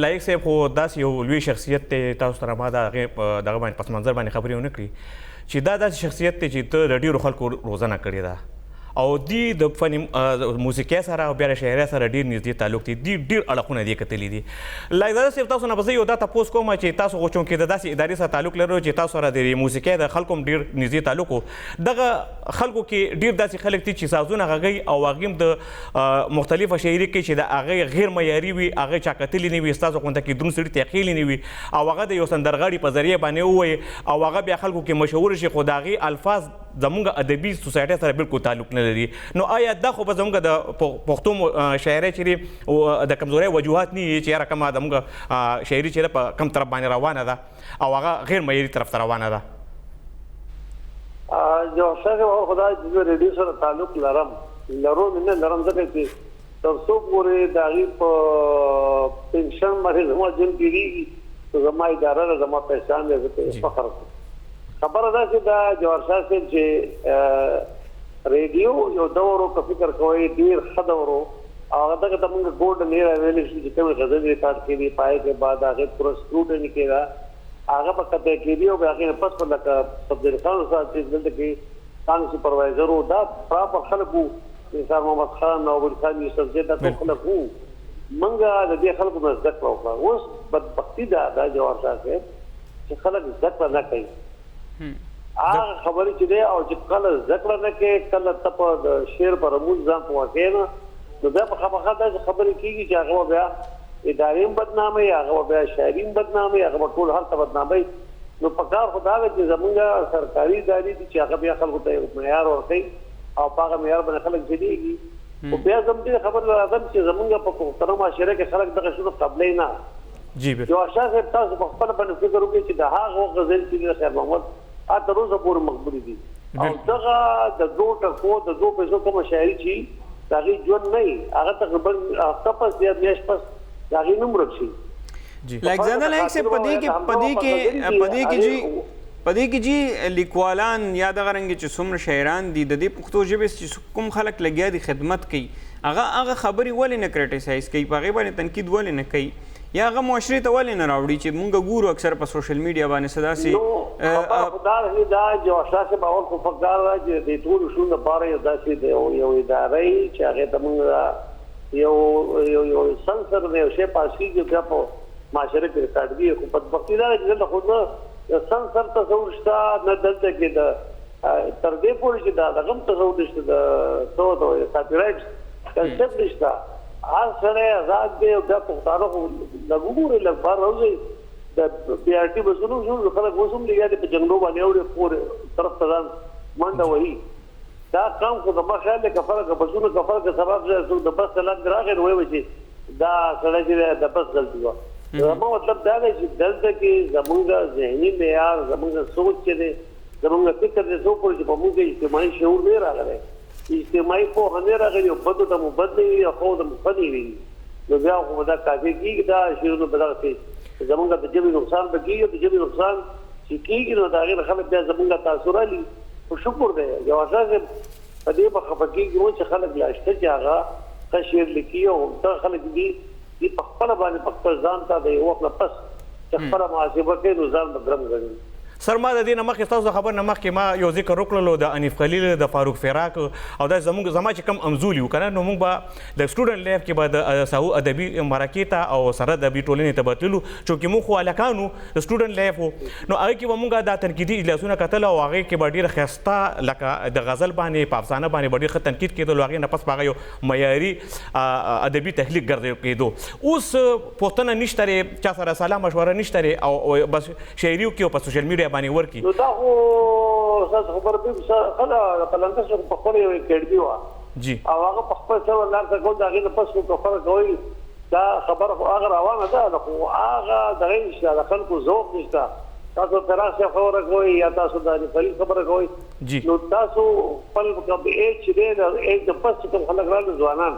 لایق صاحب خو داسې یو لوی شخصیت دی، تاسو سره ما د هغې په دغه باندې پس منظر باندې خبرې ونه کړي چې دا داسې شخصیت دی چې ته د ډېرو خلکو روزنه کړې ده او دی د فن موسیقۍ سره او بیا د شاعرۍ سره ډېر نږدې تعلق دی، دی ډېر اړخونه دې کتلي دي. لایق زاده صاحب تاسو نه به زه یو دا تپوس کوم چې تاسو خو چونکې د داسې ادارې سره تعلق لرئ چې تاسو سره د موسیقۍ د خلکو هم ډېر نږدې تعلق و، دغه خلکو کې ډېر داسې خلک دي چې سازونه غږوي او هغې هم د مختلفه شاعري کوي چې د هغې غیر معیاري وي، هغې چا کتلي نه وي، ستاسو غونډه کې دروند سړي تخیلي نه وي او هغه د یو سندرغاړي په ذریعه باندې ووایي او هغه بیا خلکو کې مشهور شي، خو د هغې الفاظ زمونږ ادبي سوسایټۍ سره بالکل تعلق نه لري. نو آیا دا خو به زمونږ د پښتو شاعرۍ چې دی د کمزورۍ وجوهات نه وي چې یاره کومه زمونږ شاعري چې ده په کم طرف باندې روانه ده او هغه غیر معیاري طرف ته روانه ده؟ جوهر شاه صاحب خو دا چې زه ریډیو سره تعلق لرو نه لرم ځکه چې تر څو پورې د هغې په پنشن باندې زما ژوند تېرېږي، زما اداره ده، زما پېشان دی، زه پرې فخر کوم. خبره دا چې دا جوهر شاه صاحب چې ریډیو یو دور و که فکر کوئ ډېر ښه دور و او هغه دغه ته مونږ ګولډن ایرا ویلی شو چې کومې غزلې ریکارډ کېدې، پای کې بعد هغې پوره سکروټني کېده، هغه به قطع کېدي او بیا هغې نه پس په لکه صفدر خان صاحب چې دلته کې څانګ سپروایزر و، دا پراپر خلک وو، نثار محمد خان، نوابل خان، یوسف زی، دا ټول خلک وو. مونږ د دې خلکو نه زده کړه وکړه. اوس بدبختي ده دا جوهر شاه صاحب چې خلک زده کړه نه کوي. هغه خبرې چې دی او چې کله زده کړه نه کوي، کله ته په د شعر په رموز ځان پوه کوې نه، نو بیا په خامخا داسې خبرې کېږي چې هغه به بیا ادارې هم بدناموي، هغه به بیا شاعري هم بدناموي، هغه به ټول هر څه بدناموي. نو په کار خو دا ده چې زمونږ سرکاري ادارې دي چې هغه بیا خلکو ته یو معیار ورکوي او په هغه معیار باندې خلک چلېږي. خو بیا زه هم دې خبرې راځم چې زمونږ په پښتنه معاشره کې خلک دغه شنو قبلوي نه. جوهر شاه صاحب تاسو په خپله باندې فکر وکړئ چې د هغه وخت غزل چې د خیر محمد تر اوسه پورې مقبولې دي او دغه د دوه ټکو د دوه پیسو کومه شاعري چې د هغې ژوند نه وي، هغه تقریبا هفته پس یا میاشت پس د هغې نوم ورک شي. لایق زاده لایق صاحب په دې کې جی لیکوالان یا دغه رنګې چې څومره شاعران دي د دې پښتو ژبې چې کوم خلک لګیا دي خدمت کوي، هغه خبرې ولې نه کریټیسایز کوي، په هغې باندې تنقید ولې نه کوي، یا هغه معاشرې ته ولې نه راوړي چې مونږ ګورو اکثر په سوشل میډیا باندې څه داسې خبره دا جوهر شاه صاحب اول خو پکار ده چې د ټولو شونو لپاره یو داسې یو اداره وي چې هغې ته مونږ یو سنسر د یو شی پاس کېږي، بیا په معاشره کې ریکارډ دي. خو بدبختي دا ده چې خو نه سم سر تصور شته نه دلته کې د تر دې پورې چې دا دغه تصور نشته د څه ته وایي کاپي رایټس کنسپټ نشته. هر سړی آزاد دی او دا پښتانه خو لږ وګورئ لږ بهر راوځئ د پی آر ټي بسونو شو خلک اوس هم لګیا دي په جنګلو باندې اوړي پورې طرف ته ځان منډه وهي. دا کام خو زما خیال دی که فرق بسونو که فرق سبب د بس چلند راغی نو وایي چې دا سړی چې د بس غلطي وه. زما مطلب دا دی چې دلته کې زمونږ ذهني معیار زمونږ سوچ چې دی زمونږ فکر دی څو پورې چې په موږ کې اجتماعي شعور نه راغلی اجتماعي پوهه نه راغلې او بدو ته مو بد نه وي او ښو ته مو ښه نه وي نو بیا خو دا کافي کېږي دا شعرونه به دغسې زمونږ د ژبې نقصان به کېږي د ژبې نقصان چې کېږي نو د هغې نه خلک بیا زمونږ تاثر علي. خو شکر دی یو اساس په دې به خفه کېږي و چې خلک لا شته چې هغه ښه شعر لیکي او همدغه خلک دي په خپله باندې په خپل ځان ته د یو وخت نه پس چې خپله محاسبه کوي نو ځان به ګرم ګڼي. سر ما د دې نه مخکې ستاسو خبر نه مخکې ما یو ذکر وکړلو د انیف خلیل د فاروق فراق او دا زما چې کوم امزول یو که نه نو موږ به د سټوډنټ لایف کې به د ساهو ادبي مرکې ته او سره ادبي ټولنې ته به تللو چونکې موږ خو هلکانو د سټوډنټ لایف و نو هغې کې به موږ دا تنقیدي اجلاسونه کتل او هغې کې به ډېره ښایسته لکه د غزل باندې په افسانه باندې به ډېر ښه تنقید کېدل او هغې نه پس په هغه یو معیاري ادبي تخلیق کېدو. اوس پوښتنه نشته دی چا سره سلا مشوره نشته دی او بس شاعري وکړي او په سوشل میډیا باندې ورکړي. نو دا خو ستاسو خبره بالکل ښه قلندر صاحب په خپله یوه اکیډمي وه او هغه په خپل ډول لار ته کول د هغې نه پس خو خبره کوئ دا خبره خو هغه روانه ده خو هغه دغه نشته د خلکو ذوق نشته. تاسو فراق صاحب خبره کوئ یا تاسو د انیف خلیل خبره کوئ نو تاسو خپل کوم ایج چې دی د ایج نه پس چې کوم خلک راغلي ځوانان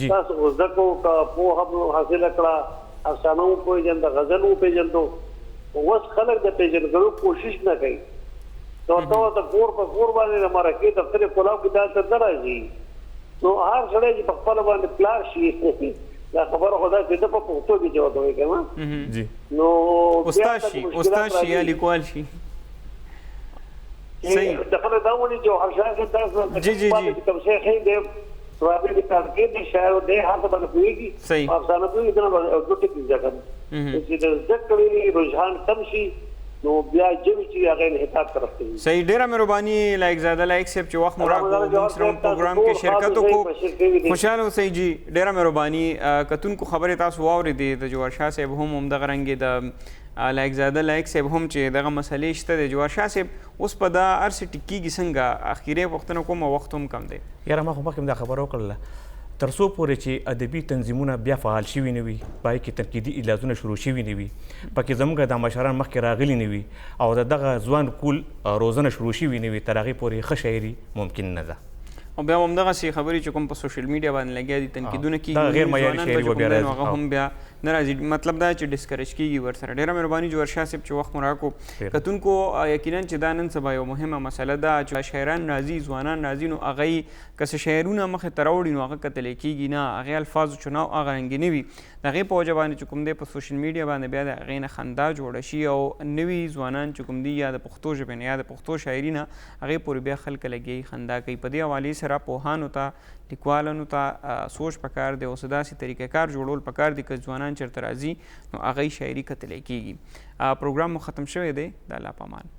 تاسو خو زده کړو که پوهه مو حاصله کړه افسانه وپېژنده غزل وپېژندو اوس خلک د پېژندګلو کوشش نه کوي. نو ته ورته کور په کور باندې د مرکې دفتر کلاو کې دا ته نه راځي نو هر سړی چې په خپله باندې پلار شي دا خبره خو داسې ده په پښتو کې چې ورته وایي که نه نو استاد شي یا لیکوال شي د خلک دا وني چې هر شاعر تاسو کوم شی ښه دی رابطه کې تنقید دی شاعر دی هر څه باندې پوهېږي افسانه پوهېږي دا به دوه ټکي زده کړي چې د زده کړې رجحان کم شي نو بیا جوړ چې هغه انحطاط طرف ته وي. صحیح ډېره مهرباني لایق زاده لایق صاحب چې وخت مو راکړو موږ سره پروګرام کې شرکت وکړو. خوشحاله اوسئ جي ډېره مهرباني. کتونکو خبرې تاسو واورېدې د جوهر شاه صاحب هم همدغه رنګې د لایق زاده لایق صاحب هم چې دغه مسلې شته د جوهر شاه صاحب اوس په دا هر څه ټیک کېږي څنګه اخیری پوښتنه کوم وخت هم کم دی. یاره ما خو مخکې دا خبره وکړله تر څو پورې چې ادبي تنظیمونه بیا فعال شوي نه وي پای کې تنقیدي اجلاسونه شروع شوي نه وي پکې زموږ د مشران مخکې راغلي نه وي او د دغه ځوان کول روزنه شروع شوي نه وي تر هغې پورې ښه شاعري ممکن نه ده. او بیا همدغسې خبرې چې کوم په سوشل میډیا باندې لګیا دي تنقیدونه کېږي غیر معیاري شاعري به بیا راځي هغه هم بیا نه راځي. مطلب دا چې ډسکریج کېږي ورسره. ډېره مهرباني جوهر شاه صاحب چې وخت مو راکړو. کتونکو یقینا چې دا نن سبا یوه مهمه مسله ده چې شاعران راځي ځوانان راځي نو هغه که څه شعرونه مخې ته راوړي نو هغه کتلی کېږي نه هغې الفاظو چناو هغه رنګې نه وي د هغې په وجه باندې چې کوم دی په سوشل میډیا باندې بیا د هغې نه خندا جوړه شي او نوي ځوانان چې کوم دي یا د پښتو ژبې نه یا د پښتو شاعري نه هغې پورې بیا خلک لګیایي خندا کوي. په دې حوالې سره پوهانو ته لیکوالانو ته سوچ پکار دی او څه داسې طریقه کار جوړول پکار دي که ځوانان چېرته راځي نو هغه شاعري کتلی کېږي. پروګرام مو ختم شوی دی. د الله په امان.